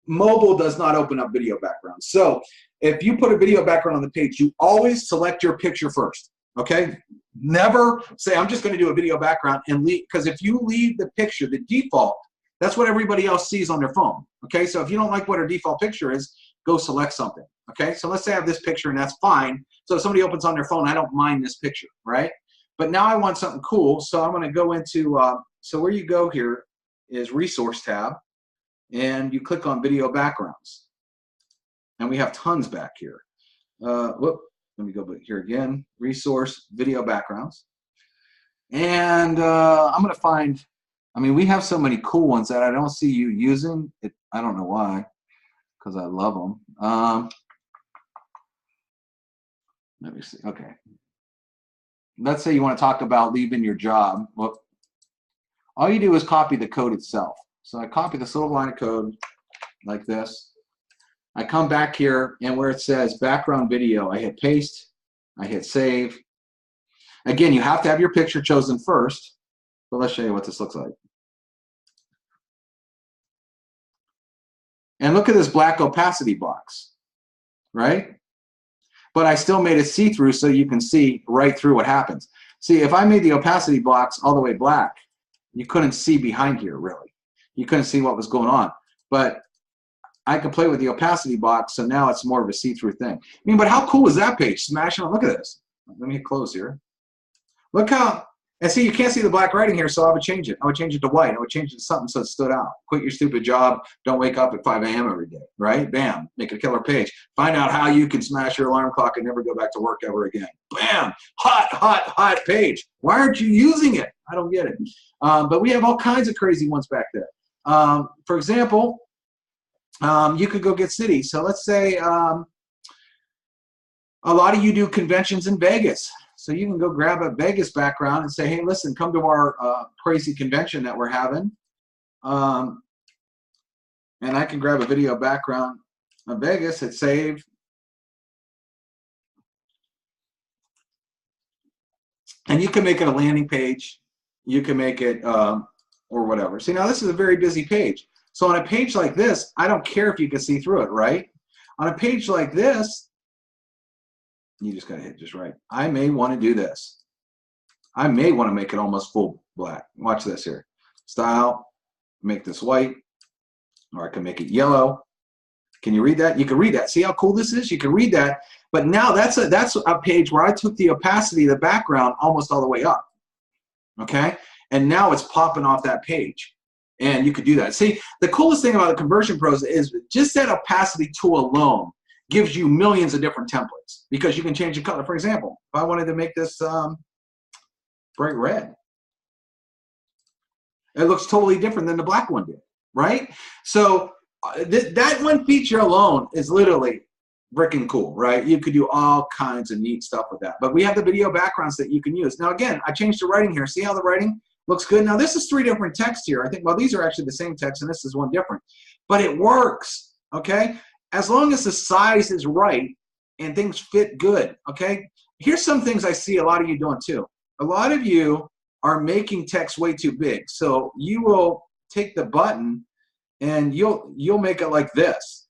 Mobile does not open up video backgrounds. So if you put a video background on the page, you always select your picture first. Okay, never say I'm just going to do a video background and leave, because if you leave the picture, the default, that's what everybody else sees on their phone. Okay, so if you don't like what our default picture is, go select something. Okay, so let's say I have this picture and that's fine. So if somebody opens on their phone, I don't mind this picture, right? But now I want something cool, so I'm going to go into, so where you go here is Resource tab, and you click on Video Backgrounds. And we have tons back here. Whoop, let me go back here again. Resource, Video Backgrounds. And I'm going to find, I mean, we have so many cool ones that I don't see you using. I don't know why, because I love them. Let me see. Okay. Let's say you want to talk about leaving your job. Well, all you do is copy the code itself. So I copy this little line of code like this. I come back here, and where it says background video, I hit paste, I hit save. Again, you have to have your picture chosen first, but let's show you what this looks like. And look at this black opacity box, right? But I still made it see-through so you can see right through what happens. See, if I made the opacity box all the way black, you couldn't see behind here, really. You couldn't see what was going on. But I can play with the opacity box, so now it's more of a see-through thing. I mean, but how cool is that page? Smashing on. Look at this. Let me hit close here. Look how, and see, you can't see the black writing here, so I would change it. I would change it to white. I would change it to something so it stood out. Quit your stupid job. Don't wake up at 5 a.m. every day, right? Bam. Make a killer page. Find out how you can smash your alarm clock and never go back to work ever again. Bam. Hot, hot, hot page. Why aren't you using it? I don't get it. But we have all kinds of crazy ones back there. For example, you could go get cities. So let's say a lot of you do conventions in Vegas. So you can go grab a Vegas background and say, hey, listen, come to our crazy convention that we're having. And I can grab a video background of Vegas, hit save. And you can make it a landing page. You can make it or whatever. See, now this is a very busy page. So on a page like this, I don't care if you can see through it, right? On a page like this, you just gotta hit just right. I may want to do this. I may want to make it almost full black. Watch this here. Style, make this white, or I can make it yellow. Can you read that? You can read that. See how cool this is? You can read that. But now that's a page where I took the opacity of the background almost all the way up. Okay? And now it's popping off that page. And you could do that. See, the coolest thing about the Conversion Pros is just that opacity tool alone gives you millions of different templates because you can change the color. For example, if I wanted to make this bright red, it looks totally different than the black one did, right? So that one feature alone is literally freaking cool, right? You could do all kinds of neat stuff with that. But we have the video backgrounds that you can use. Now, again, I changed the writing here. See how the writing looks good? Now, this is 3 different texts here. I think, well, these are actually the same text, and this is one different. But it works, okay? As long as the size is right and things fit good, okay? Here's some things I see a lot of you doing too. A lot of you are making text way too big. So you will take the button and you'll make it like this.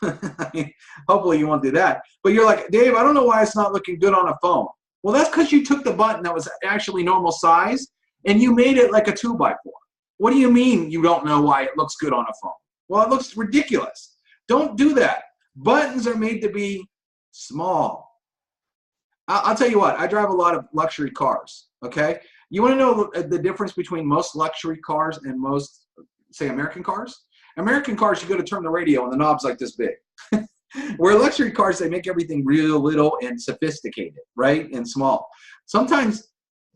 I mean, hopefully you won't do that. But you're like, Dave, I don't know why it's not looking good on a phone. Well, that's because you took the button that was actually normal size and you made it like a 2x4. What do you mean you don't know why it looks good on a phone? Well, it looks ridiculous. Don't do that. Buttons are made to be small. I'll tell you what, I drive a lot of luxury cars, okay? You want to know the difference between most luxury cars and most, say, American cars? American cars, you go to turn the radio and the knob's like this big. Where luxury cars, they make everything real little and sophisticated, right, and small. Sometimes,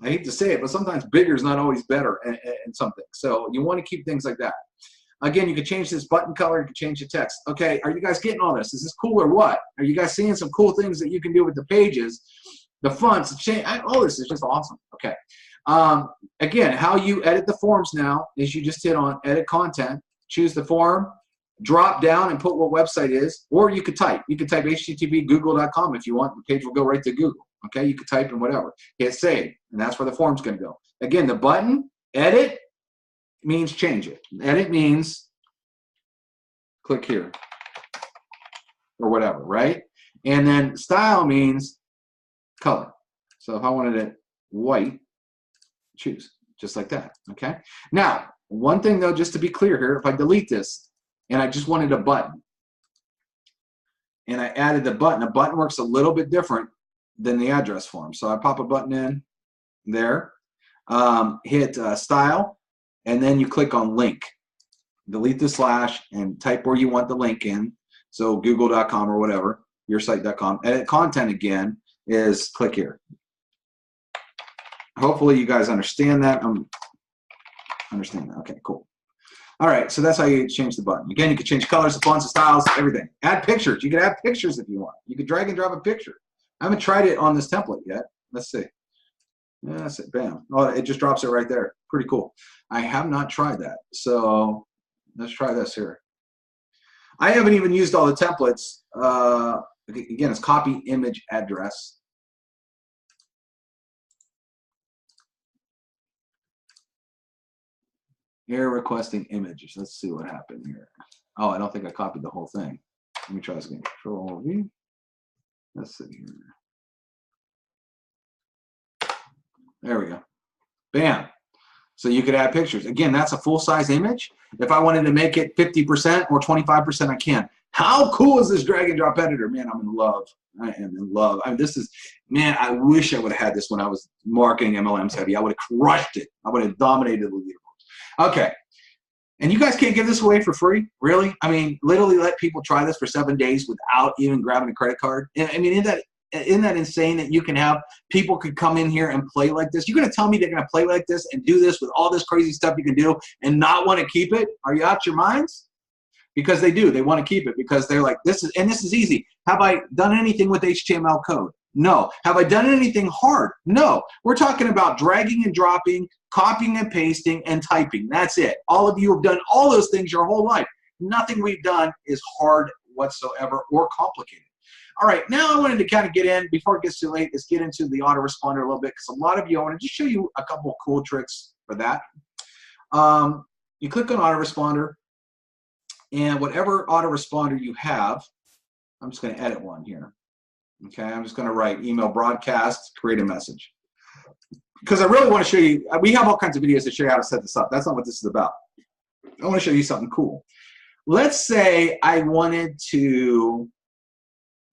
I hate to say it, but sometimes bigger is not always better in something. So you want to keep things like that. Again, you can change this button color, you can change the text. Okay, are you guys getting all this? Is this cool or what? Are you guys seeing some cool things that you can do with the pages, the fonts, the change? All this is just awesome. Okay. Again, how you edit the forms now is you just hit on edit content, choose the form, drop down and put what website is, or you could type. You could type http google.com if you want. The page will go right to Google. Okay, you could type in whatever. Hit save, and that's where the form's going to go. Again, the button, edit, means change it. Edit means click here or whatever, right? And then style means color. So if I wanted it white, choose just like that, okay? Now, one thing though, just to be clear here, if I delete this and I just wanted a button and I added the button works a little bit different than the address form. So I pop a button in there, hit style, and then you click on link. Delete the slash and type where you want the link in. So google.com or whatever, yoursite.com. Edit content again is click here. Hopefully you guys understand that. Understand that. Okay, cool. All right, so that's how you change the button. Again, you can change colors, the fonts, the styles, everything. Add pictures. You can add pictures if you want. You can drag and drop a picture. I haven't tried it on this template yet. Let's see. Yeah, that's it. Bam. Oh, it just drops it right there. Pretty cool. I have not tried that. So let's try this here. I haven't even used all the templates. Again, it's copy image address. Here requesting images. Let's see what happened here. Oh, I don't think I copied the whole thing. Let me try this again. Control V. Let's see here. There we go. Bam. So you could add pictures. Again, that's a full-size image. If I wanted to make it 50% or 25%, I can. How cool is this drag and drop editor? Man, I'm in love. I am in love. I mean, this is, man, I wish I would have had this when I was marketing MLMs heavy. I would have crushed it. I would have dominated the leaderboards. Okay. And you guys can't give this away for free? Really? I mean, literally let people try this for 7 days without even grabbing a credit card? I mean, isn't that insane that you can have people could come in here and play like this? You're going to tell me they're going to play like this and do this with all this crazy stuff you can do and not want to keep it? Are you out your minds? Because they do. They want to keep it because they're like, this is easy. Have I done anything with HTML code? No. Have I done anything hard? No. We're talking about dragging and dropping, copying and pasting, and typing. That's it. All of you have done all those things your whole life. Nothing we've done is hard whatsoever or complicated. All right, now I wanted to kind of get in, before it gets too late, is get into the autoresponder a little bit, because a lot of you, I want to just show you a couple of cool tricks for that. You click on autoresponder, and whatever autoresponder you have, I'm just going to edit one here. Okay, I'm just going to write email broadcast, create a message. Because I really want to show you, we have all kinds of videos to show you how to set this up. That's not what this is about. I want to show you something cool. Let's say I wanted to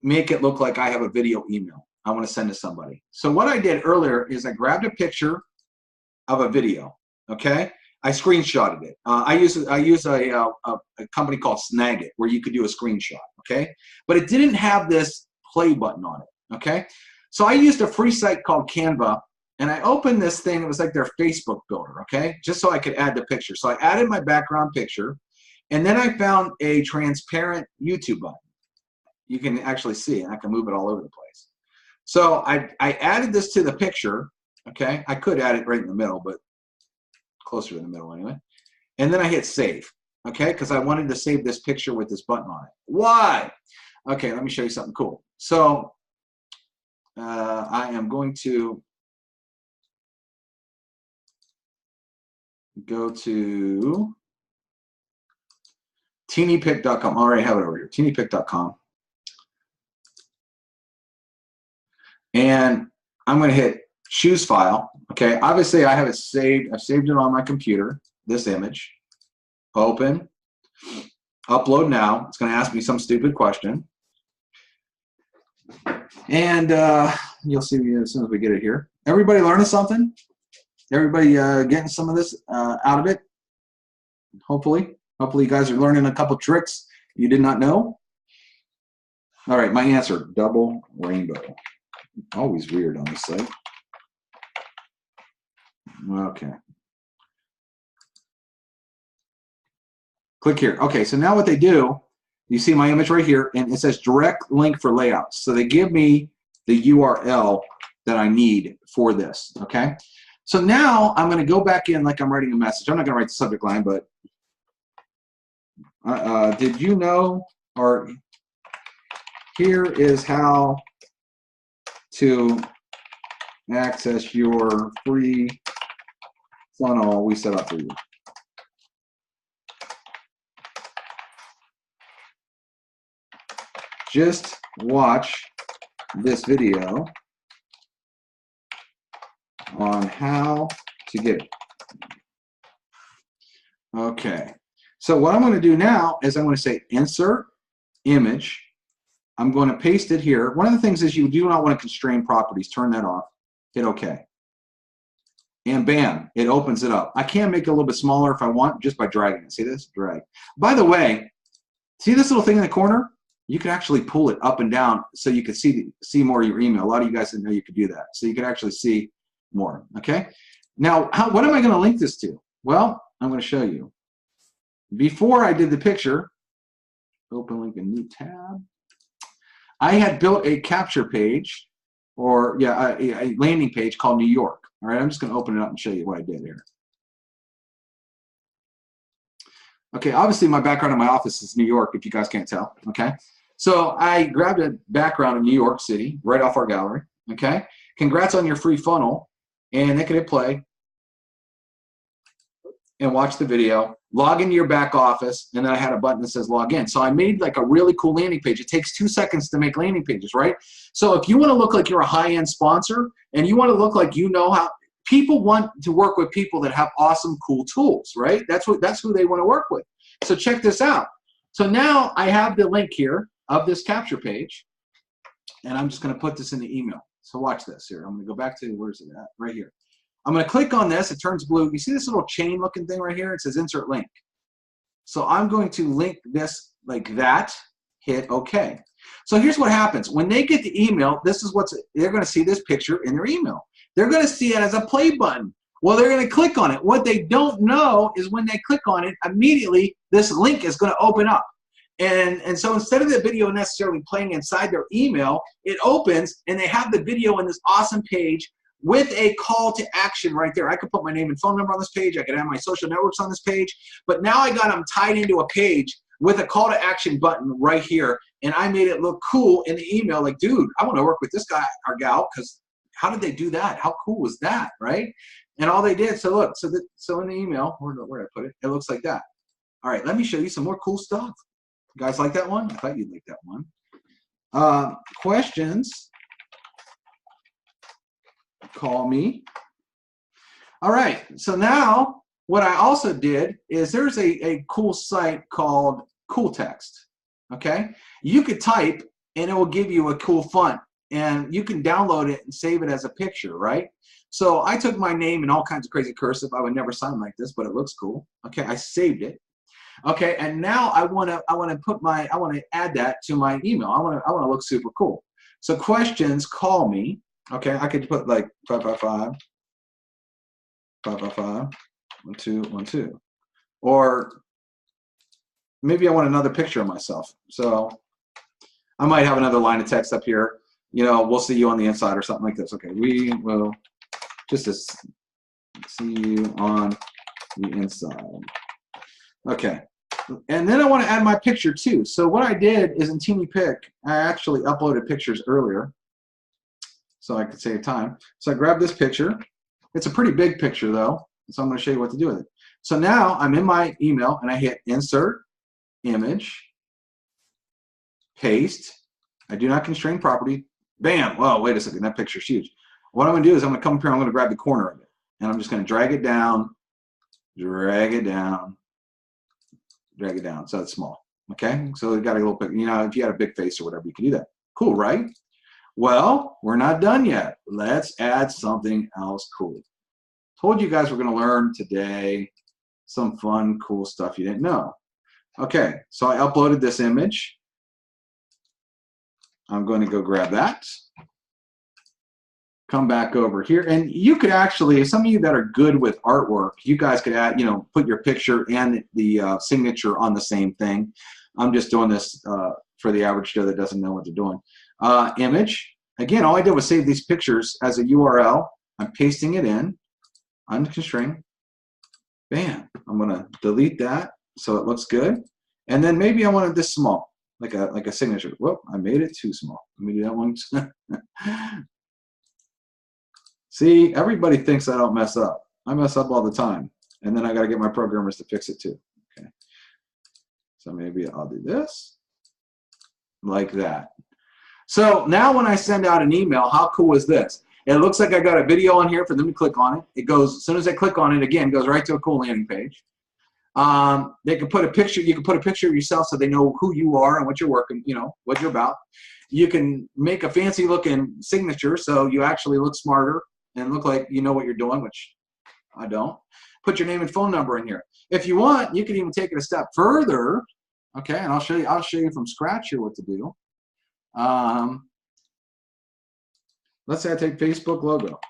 make it look like I have a video email I want to send to somebody. So what I did earlier is I grabbed a picture of a video, okay? I screenshotted it. I use a company called Snagit where you could do a screenshot, okay? But it didn't have this play button on it, okay? So I used a free site called Canva, and I opened this thing. It was like their Facebook builder, okay? Just so I could add the picture. So I added my background picture, and then I found a transparent YouTube button. You can actually see, and I can move it all over the place. So I added this to the picture, okay? I could add it right in the middle, but closer to the middle anyway. And then I hit save, okay? Because I wanted to save this picture with this button on it. Why? Okay, let me show you something cool. So I am going to go to teenypic.com. I already have it over here. teenypic.com. And I'm going to hit choose file. Okay, obviously I have it saved. I've saved it on my computer, this image. Open. Upload now. It's going to ask me some stupid question. And you'll see me as soon as we get it here. Everybody learning something? Everybody getting some of this out of it? Hopefully. Hopefully you guys are learning a couple tricks you did not know. All right, my answer, double rainbow. Always weird on this site. Okay. Click here. Okay, so now what they do, you see my image right here, and it says direct link for layouts. So they give me the URL that I need for this, okay? So now I'm going to go back in like I'm writing a message. I'm not going to write the subject line, but did you know, or here is how to access your free funnel we set up for you. Just watch this video on how to get it. Okay, so what I'm going to do now is I'm going to say insert image. I'm going to paste it here. One of the things is you do not want to constrain properties. Turn that off. Hit OK. And bam, it opens it up. I can make it a little bit smaller if I want just by dragging it. See this? Drag. By the way, see this little thing in the corner? You can actually pull it up and down so you can see more of your email. A lot of you guys didn't know you could do that. So you can actually see more, okay? Now, what am I going to link this to? Well, I'm going to show you. Before I did the picture, open link a new tab. I had built a capture page, or yeah, a landing page called New York. All right, I'm just going to open it up and show you what I did here. Okay, obviously my background in my office is New York, if you guys can't tell, okay? So I grabbed a background of New York City right off our gallery, okay? Congrats on your free funnel, and they can hit play and watch the video, log into your back office, and then I had a button that says log in. So I made like a really cool landing page. It takes 2 seconds to make landing pages, right? So if you want to look like you're a high-end sponsor and you want to look like you know how, people want to work with people that have awesome, cool tools, right? That's who they want to work with. So check this out. So now I have the link here of this capture page, and I'm just going to put this in the email. So watch this here. I'm going to go back to, where's it at? Right here. I'm going to click on this. It turns blue. You see this little chain looking thing right here? It says insert link. So I'm going to link this like that, hit OK. So here's what happens. When they get the email, this is they're going to see this picture in their email. They're going to see it as a play button. Well, they're going to click on it. What they don't know is when they click on it, immediately this link is going to open up. And so instead of the video necessarily playing inside their email, it opens and they have the video on this awesome page with a call to action right there. I could put my name and phone number on this page. I could have my social networks on this page. But now I got them tied into a page with a call to action button right here. And I made it look cool in the email. Like, dude, I want to work with this guy or gal, because how did they do that? How cool was that, right? And all they did, so look, so in the email, where did I put it? It looks like that. All right, let me show you some more cool stuff. You guys like that one? I thought you'd like that one. Questions? Call me. All right, so now what I also did is there's a cool site called Cool Text, okay? You could type and it will give you a cool font, and you can download it and save it as a picture, right? So I took my name and all kinds of crazy cursive. I would never sign like this, but it looks cool. Okay, I saved it. Okay, and now I want to add that to my email. I want to look super cool. So questions, call me. Okay, I could put like 555 1212, or maybe I want another picture of myself. So I might have another line of text up here. You know, we'll see you on the inside or something like this. Okay, we will just see you on the inside. Okay, and then I want to add my picture too. So what I did is in TeenyPic, I actually uploaded pictures earlier so I could save time. So I grabbed this picture. It's a pretty big picture though, so I'm going to show you what to do with it. So now I'm in my email and I hit insert image, paste. I do not constrain property. Bam. Well, wait a second. That picture's huge. What I'm going to do is I'm going to come up here. I'm going to grab the corner of it. And I'm just going to drag it down, drag it down, drag it down. So it's small. Okay. So we got a little bit, you know, if you had a big face or whatever, you can do that. Cool, right? Well, we're not done yet. Let's add something else cool. Told you guys we're going to learn today some fun, cool stuff you didn't know. Okay. So I uploaded this image. I'm going to go grab that. Come back over here, and you could actually, some of you that are good with artwork, you guys could add, you know, put your picture and the signature on the same thing. I'm just doing this for the average Joe that doesn't know what they're doing. Image. Again, all I did was save these pictures as a URL. I'm pasting it in, unconstrained. Bam. I'm going to delete that so it looks good. And then maybe I wanted this small, like a signature. Whoop, I made it too small. Let me do that one. See, everybody thinks I don't mess up. I mess up all the time. And then I got to get my programmers to fix it too. Okay. So maybe I'll do this like that. So now when I send out an email, how cool is this? It looks like I got a video on here for them to click on it. It goes, as soon as I click on it, again, goes right to a cool landing page. They can put a picture, you can put a picture of yourself so they know who you are and what you're working, you know, what you're about. You can make a fancy looking signature so you actually look smarter and look like you know what you're doing, which I don't. Put your name and phone number in here. If you want, you can even take it a step further. Okay, and I'll show you from scratch here what to do. Let's say I take Facebook logo.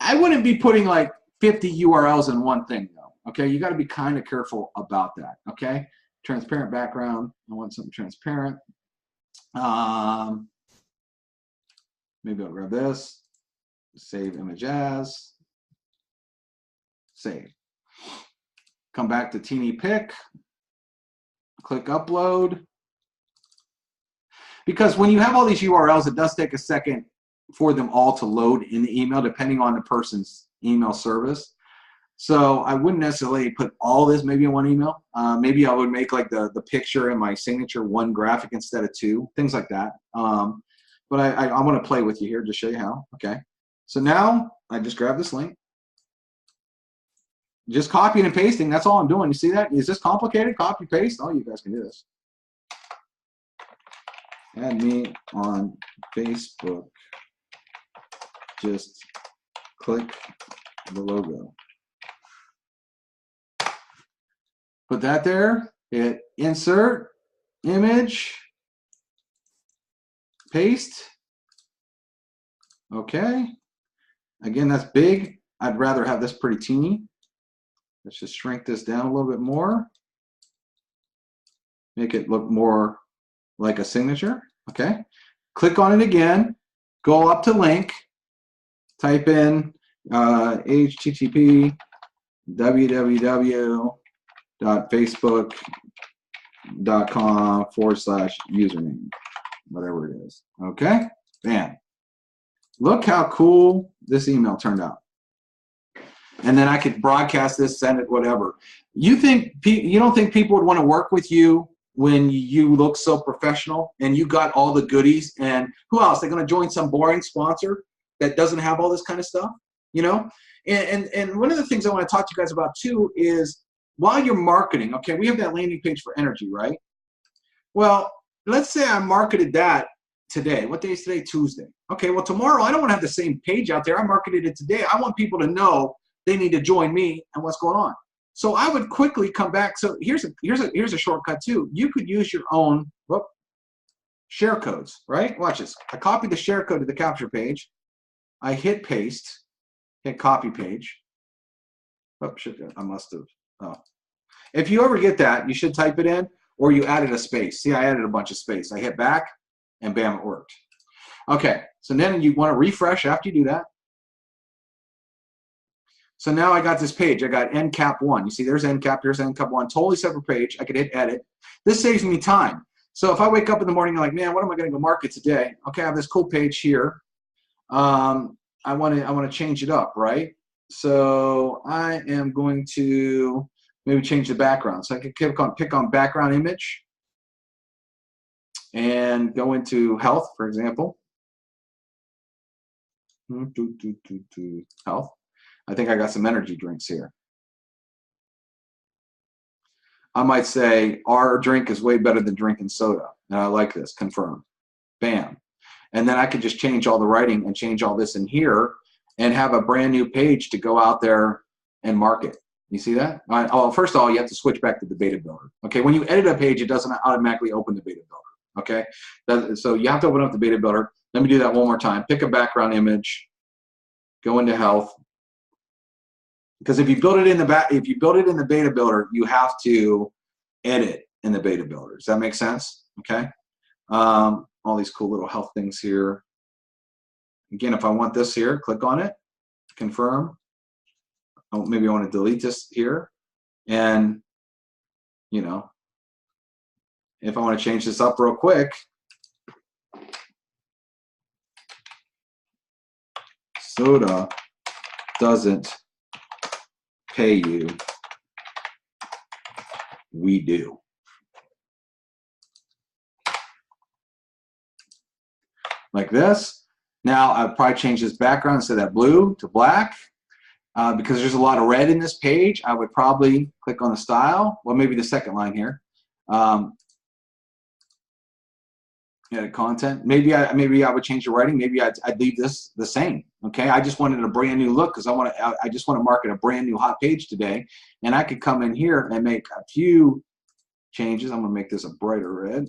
I wouldn't be putting like 50 URLs in one thing though. Okay, you got to be kind of careful about that. Okay, transparent background. I want something transparent. Maybe I'll grab this. Save image as. Save. Come back to teeny pic. Click upload. Because when you have all these URLs, it does take a second for them all to load in the email, depending on the person's email service. So I wouldn't necessarily put all this maybe in one email. Maybe I would make like the picture and my signature one graphic instead of two, things like that. But I want to play with you here to show you how. Okay. So now I just grab this link. Just copying and pasting. That's all I'm doing. You see that? Is this complicated? Copy, paste. Oh, you guys can do this. Add me on Facebook. Just click the logo. Put that there. Hit insert, image, paste. Okay. Again, that's big. I'd rather have this pretty teeny. Let's just shrink this down a little bit more. Make it look more like a signature. Okay. Click on it again. Go up to link. Type in http www.facebook.com/username, whatever it is. Okay. Bam. Look how cool this email turned out. And then I could broadcast this, send it, whatever. You don't think people would want to work with you when you look so professional and you got all the goodies? And who else? They're going to join some boring sponsor that doesn't have all this kind of stuff, you know? And one of the things I want to talk to you guys about too is while you're marketing, okay, we have that landing page for energy, right? Well, let's say I marketed that today. What day is today? Tuesday. Okay, well, tomorrow I don't want to have the same page out there. I marketed it today. I want people to know they need to join me and what's going on. So I would quickly come back. So here's a shortcut too. You could use your own share codes, right? Watch this. I copied the share code to the capture page. I hit paste, hit copy page. Oh, shit, I must have. Oh. If you ever get that, you should type it in, or you added a space. See, I added a bunch of space. I hit back, and bam, it worked. Okay, so then you want to refresh after you do that. So now I got this page. I got NCAP 1. You see, there's NCAP, here's NCAP 1. Totally separate page. I could hit edit. This saves me time. So if I wake up in the morning and I'm like, man, what am I going to go market today? Okay, I have this cool page here. I want to change it up, right? So I am going to maybe change the background. So I can pick on background image and go into health, for example. Health. I think I got some energy drinks here. I might say our drink is way better than drinking soda. And I like this, confirm. Bam. And then I could just change all the writing and change all this in here and have a brand new page to go out there and market. You see that? Oh, first of all, you have to switch back to the beta builder. Okay, when you edit a page, it doesn't automatically open the beta builder. Okay, so you have to open up the beta builder. Let me do that one more time. Pick a background image, go into health. Because if you build it in the beta builder, you have to edit in the beta builder. Does that make sense? Okay. All these cool little health things here. Again, if I want this here, click on it, confirm. Oh, maybe I want to delete this here. And, you know, if I want to change this up real quick, soda doesn't pay you, we do. Like this. Now I've probably changed this background instead of that blue to black. Because there's a lot of red in this page, I would probably click on the style. Well, maybe the second line here. Edit content. Maybe I would change the writing. Maybe I'd leave this the same. Okay, I just wanted a brand new look because I just want to market a brand new hot page today, and I could come in here and make a few changes. I'm going to make this a brighter red.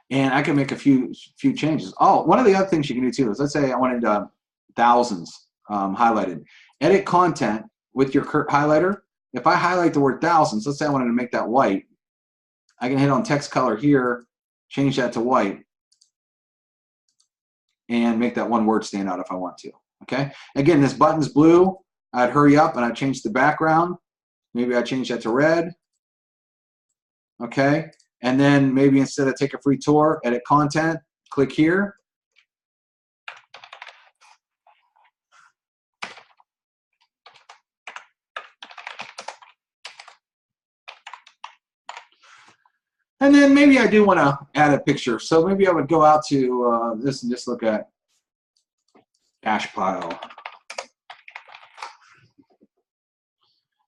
And I can make a few changes. Oh, one of the other things you can do too is, let's say I wanted thousands highlighted. Edit content with your highlighter. If I highlight the word thousands, let's say I wanted to make that white, I can hit on text color here, change that to white, and make that one word stand out if I want to. Okay. Again, this button's blue. I'd hurry up and I'd change the background. Maybe I'd change that to red. Okay. And then maybe instead of take a free tour, edit content, click here. And then maybe I do want to add a picture. So maybe I would go out to this and just look at ash pile.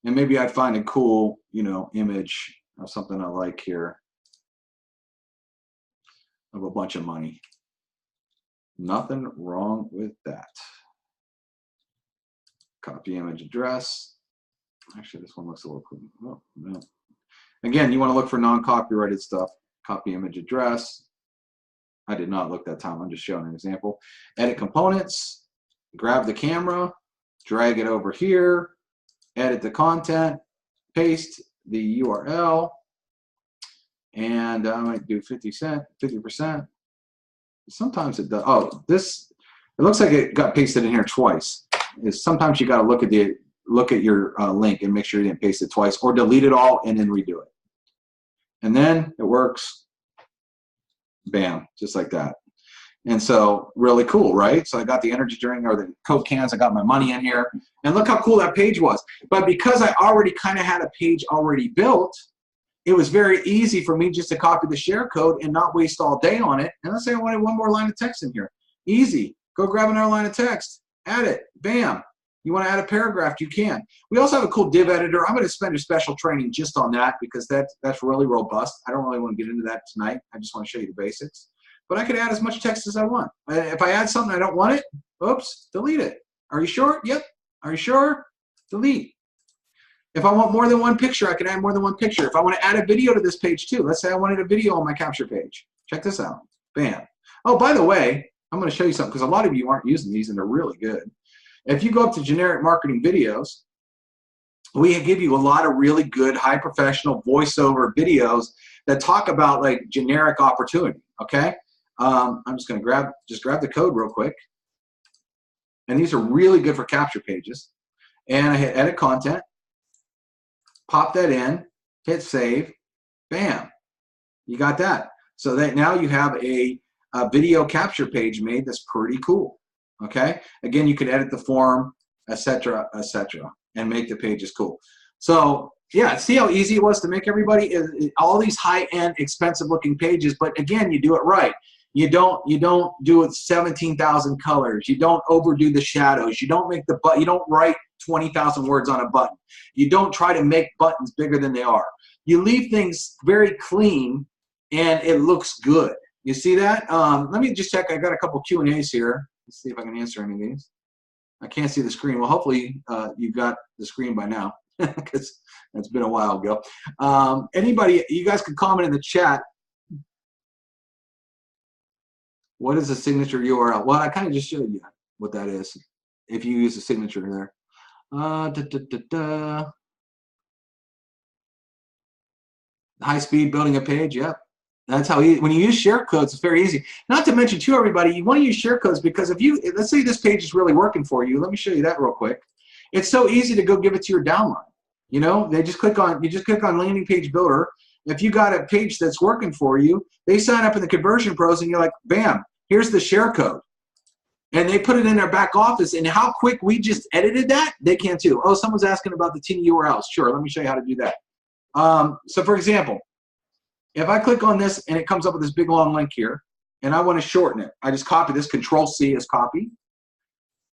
And maybe I'd find a cool, image of something I like here. Of a bunch of money. Nothing wrong with that. Copy image address. Actually, this one looks a little cool. Oh, no. Again, you want to look for non-copyrighted stuff. Copy image address. I did not look that time. I'm just showing an example. Edit components. Grab the camera. Drag it over here. Edit the content. Paste the URL. And I might do 50%. Sometimes it does. Oh, it looks like it got pasted in here twice. Sometimes you got to look at your link and make sure you didn't paste it twice, or delete it all and then redo it. And then it works. Bam, just like that. And so really cool, right? So I got the energy drink or the Coke cans. I got my money in here, and look how cool that page was. But because I already kind of had a page already built, it was very easy for me just to copy the share code and not waste all day on it. And let's say I wanted one more line of text in here. Easy. Go grab another line of text. Add it. Bam. You want to add a paragraph, you can. We also have a cool div editor. I'm going to spend a special training just on that because that's really robust. I don't really want to get into that tonight. I just want to show you the basics. But I can add as much text as I want. If I add something I don't want it, oops, delete it. Are you sure? Yep. Are you sure? Delete. If I want more than one picture, I can add more than one picture. If I want to add a video to this page too, let's say I wanted a video on my capture page. Check this out. Bam. Oh, by the way, I'm going to show you something because a lot of you aren't using these and they're really good. If you go up to generic marketing videos, we give you a lot of really good, high professional voiceover videos that talk about like generic opportunity. Okay. I'm just going to grab the code real quick. And these are really good for capture pages. And I hit edit content. Pop that in, hit save, bam, you got that. So that now you have a a video capture page made that's pretty cool. Okay. Again, you can edit the form, etc., and make the pages cool. So yeah, see how easy it was to make everybody all these high-end, expensive-looking pages. But again, you do it right. You don't do it 17,000 colors. You don't overdo the shadows. You don't make you don't write 20,000 words on a button. You don't try to make buttons bigger than they are. You leave things very clean, and it looks good. You see that? Let me just check. I got a couple Q&As here. Let's see if I can answer any of these. I can't see the screen. Well, hopefully you got the screen by now, because it's been a while ago. Anybody, you guys can comment in the chat. What is a signature URL? Well, I kind of just showed you what that is if you use a signature there. High speed building a page, yep. That's how when you use share codes, it's very easy. Not to mention, too, everybody, you want to use share codes because let's say this page is really working for you. Let me show you that real quick. It's so easy to go give it to your downline. You know, you just click on landing page builder. If you got a page that's working for you, they sign up in the Conversion Pros, and you're like, bam, here's the share code. And they put it in their back office, and how quick we just edited that, they can too. Oh, someone's asking about the teeny URLs. Sure, let me show you how to do that. So for example, if I click on this and it comes up with this big long link here, and I want to shorten it, I just copy this, Control-C is copy.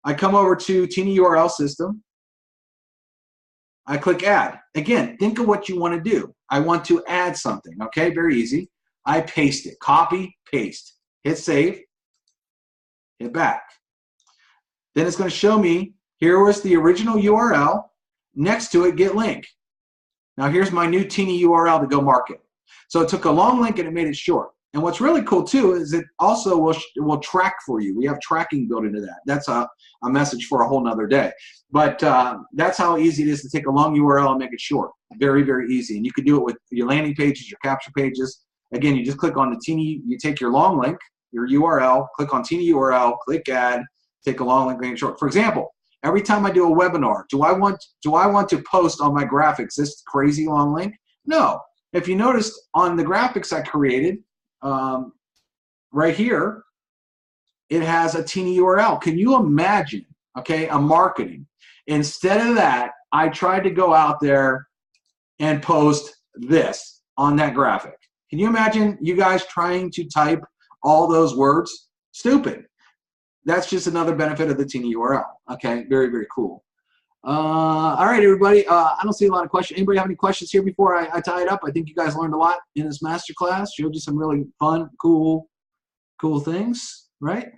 I come over to teeny URL system. I click add. Again, think of what you want to do. I want to add something, okay? Very easy. I paste it, copy, paste. Hit save, hit back. Then it's going to show me, here was the original URL, next to it, get link. Now here's my new teeny URL to go market. So it took a long link and it made it short. And what's really cool too is it also will track for you. We have tracking built into that. That's a message for a whole nother day. But that's how easy it is to take a long URL and make it short. Very, very easy. And you can do it with your landing pages, your capture pages. Again, you just click on the teeny, you take your long link, your URL, click on teeny URL, click add, take a long link, make it short. For example, every time I do a webinar, do I want to post on my graphics this crazy long link? No. If you noticed on the graphics I created, right here, it has a teeny URL. Can you imagine, okay, a marketing? Instead of that, I tried to go out there and post this on that graphic. Can you imagine you guys trying to type all those words? Stupid. That's just another benefit of the teeny URL. Okay, very, very cool. All right, everybody. I don't see a lot of questions. Anybody have any questions here before I tie it up? I think you guys learned a lot in this masterclass. Showed you some really fun, cool things, right?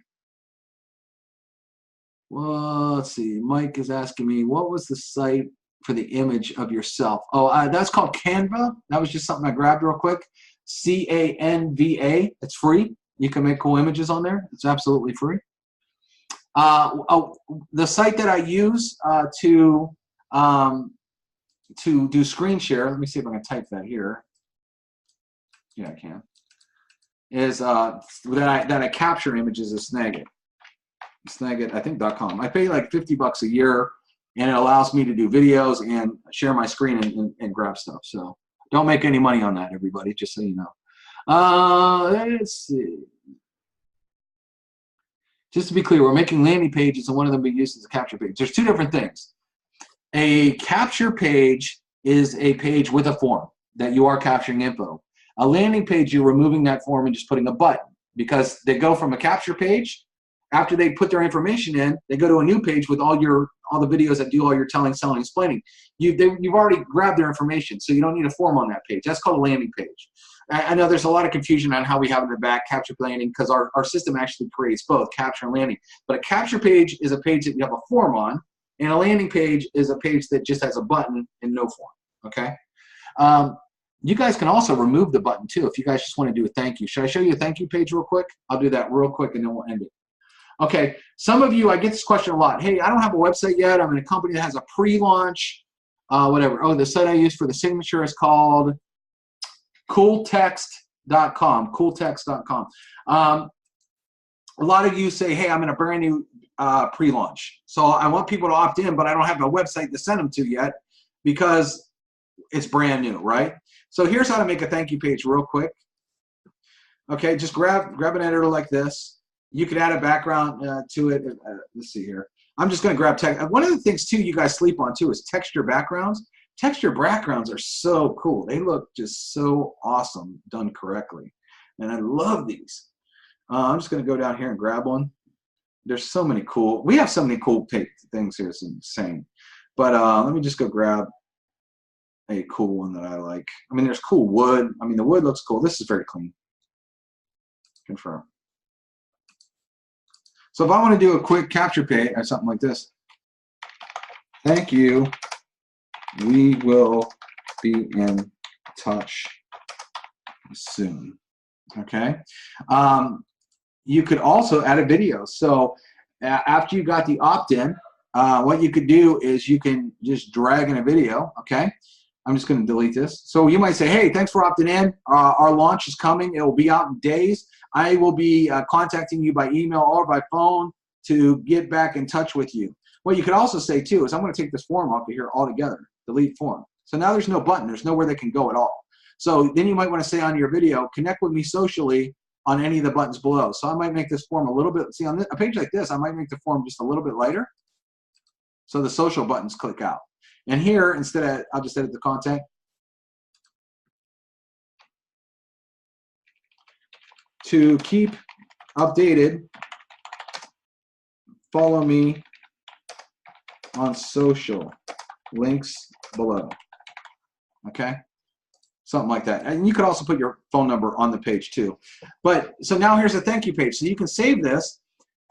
Well, let's see. Mike is asking me, what was the site for the image of yourself? Oh, that's called Canva. That was just something I grabbed real quick. C-A-N-V-A. It's free. You can make cool images on there. It's absolutely free. The site that I use to do screen share, let me see if I can type that here. Yeah, I can. Is that I capture images of Snagit. Snagit, I think .com. I pay like $50 a year, and it allows me to do videos and share my screen and grab stuff. So don't make any money on that, everybody, just so you know. Let's see. Just to be clear, we're making landing pages, and one of them being used as a capture page. There's two different things. A capture page is a page with a form that you are capturing info. A landing page, you're removing that form and just putting a button, because they go from a capture page. After they put their information in, they go to a new page with all the videos that do all your telling, selling, explaining. You've already grabbed their information, so you don't need a form on that page. That's called a landing page. I know there's a lot of confusion on how we have in the back capture landing, because our system actually creates both capture and landing. But a capture page is a page that you have a form on, and a landing page is a page that just has a button and no form. Okay. You guys can also remove the button too if you guys just want to do a thank you. Should I show you a thank you page real quick? I'll do that real quick and then we'll end it. Okay, some of you, I get this question a lot. Hey, I don't have a website yet. I'm in a company that has a pre-launch, whatever. Oh, the site I use for the signature is called cooltext.com, cooltext.com. A lot of you say, hey, I'm in a brand new pre-launch. So I want people to opt in, but I don't have a website to send them to yet because it's brand new, right? So here's how to make a thank you page real quick. Okay, just grab an editor like this. You could add a background to it. Let's see here. I'm just going to grab text. One of the things too you guys sleep on too is texture backgrounds. Texture backgrounds are so cool. They look just so awesome done correctly, and I love these. I'm just going to go down here and grab one. There's so many cool. We have so many cool things here. It's insane. But let me just go grab a cool one that I like. I mean, there's cool wood. I mean, the wood looks cool. This is very clean. Confirm. So if I want to do a quick capture page or something like this, thank you. We will be in touch soon. Okay. You could also add a video. So after you got the opt-in, what you could do is you can just drag in a video. Okay. I'm just going to delete this. So you might say, hey, thanks for opting in. Our launch is coming. It will be out in days. I will be contacting you by email or by phone to get back in touch with you. What you could also say too is I'm going to take this form off of here altogether. Delete form. So now there's no button. There's nowhere they can go at all. So then you might want to say on your video, connect with me socially on any of the buttons below. So I might make this form a little bit, see on a page like this, I might make the form just a little bit lighter. So the social buttons click out. And here, instead of, I'll just edit the content. To keep updated, follow me on social, links below. Okay? Something like that. And you could also put your phone number on the page too. But so now here's a thank you page. So you can save this.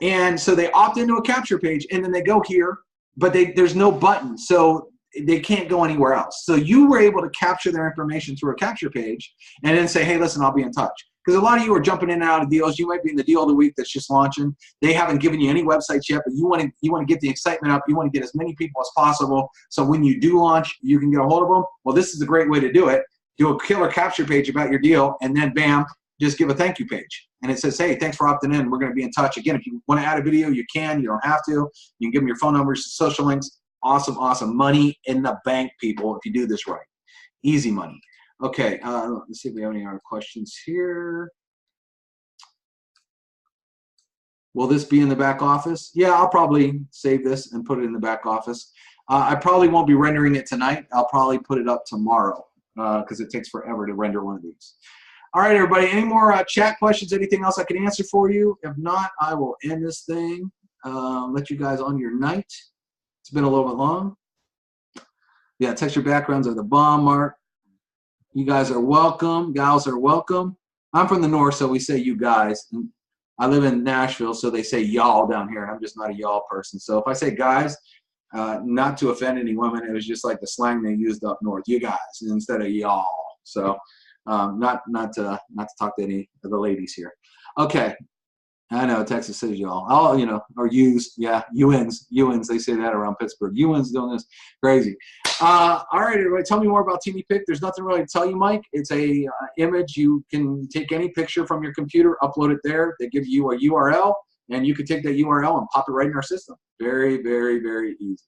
And so they opt into a capture page and then they go here, but there's no button. So they can't go anywhere else. So you were able to capture their information through a capture page and then say, hey, listen, I'll be in touch. Because a lot of you are jumping in and out of deals. You might be in the deal of the week that's just launching. They haven't given you any websites yet, but you want to get the excitement up. You want to get as many people as possible. So when you do launch, you can get a hold of them. Well, this is a great way to do it. Do a killer capture page about your deal, and then bam, just give a thank you page. And it says, hey, thanks for opting in. We're going to be in touch. Again, if you want to add a video, you can. You don't have to. You can give them your phone numbers, social links. Awesome, awesome. Money in the bank, people, if you do this right. Easy money. Okay, let's see if we have any other questions here. Will this be in the back office? Yeah, I'll probably save this and put it in the back office. I probably won't be rendering it tonight. I'll probably put it up tomorrow because it takes forever to render one of these. All right, everybody, any more chat questions, anything else I can answer for you? If not, I will end this thing, let you guys on your night. It's been a little bit long. Yeah, texture backgrounds are the bomb, Mark. You guys are welcome. Gals are welcome. I'm from the north, so we say you guys. And I live in Nashville, so they say y'all down here, and I'm just not a y'all person. So if I say guys, not to offend any women, it was just like the slang they used up north. You guys instead of y'all. So not to talk to any of the ladies here. Okay. I know, Texas says y'all. Oh, you know, or yous. Yeah, UNs. They say that around Pittsburgh. UNs doing this. Crazy. All right, everybody, tell me more about TeamyPic. There's nothing really to tell you, Mike. It's a image. You can take any picture from your computer, upload it there. They give you a URL, and you can take that URL and pop it right in our system. Very, very, very easy.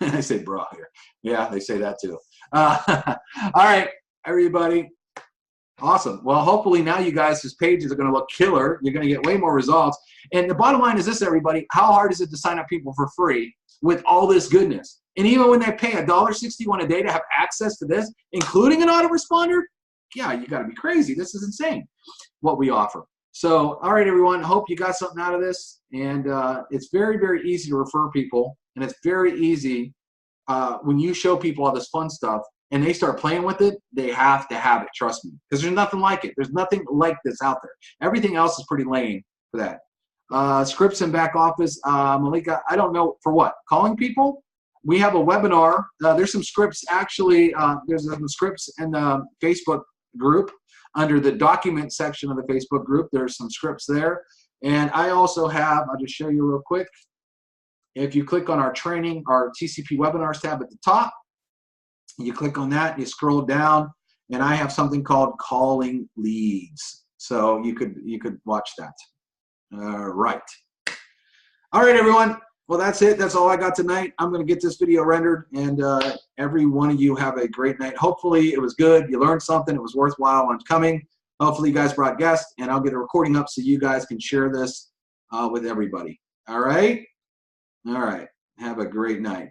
I say bra here. Yeah, they say that too. All right, everybody. Awesome. Well, hopefully now you guys' pages are going to look killer. You're going to get way more results. And the bottom line is this, everybody. How hard is it to sign up people for free with all this goodness? And even when they pay $1.61 a day to have access to this, including an autoresponder, yeah, you got to be crazy. This is insane what we offer. So, all right, everyone. Hope you got something out of this. And it's very, very easy to refer people. And it's very easy when you show people all this fun stuff. And they start playing with it, they have to have it, trust me. Because there's nothing like it. There's nothing like this out there. Everything else is pretty lame for that. Scripts in back office, Malika, I don't know for what. Calling people? We have a webinar. There's some scripts, actually, there's some scripts in the Facebook group. Under the document section of the Facebook group, there's some scripts there. And I also have, I'll just show you real quick. If you click on our training, our TCP webinars tab at the top, you click on that, you scroll down, and I have something called calling leads. So you could watch that. All right. All right, everyone. Well, that's it. That's all I got tonight. I'm going to get this video rendered, and every one of you have a great night. Hopefully it was good. You learned something. It was worthwhile on coming. Hopefully you guys brought guests, and I'll get a recording up so you guys can share this with everybody. All right? All right. Have a great night.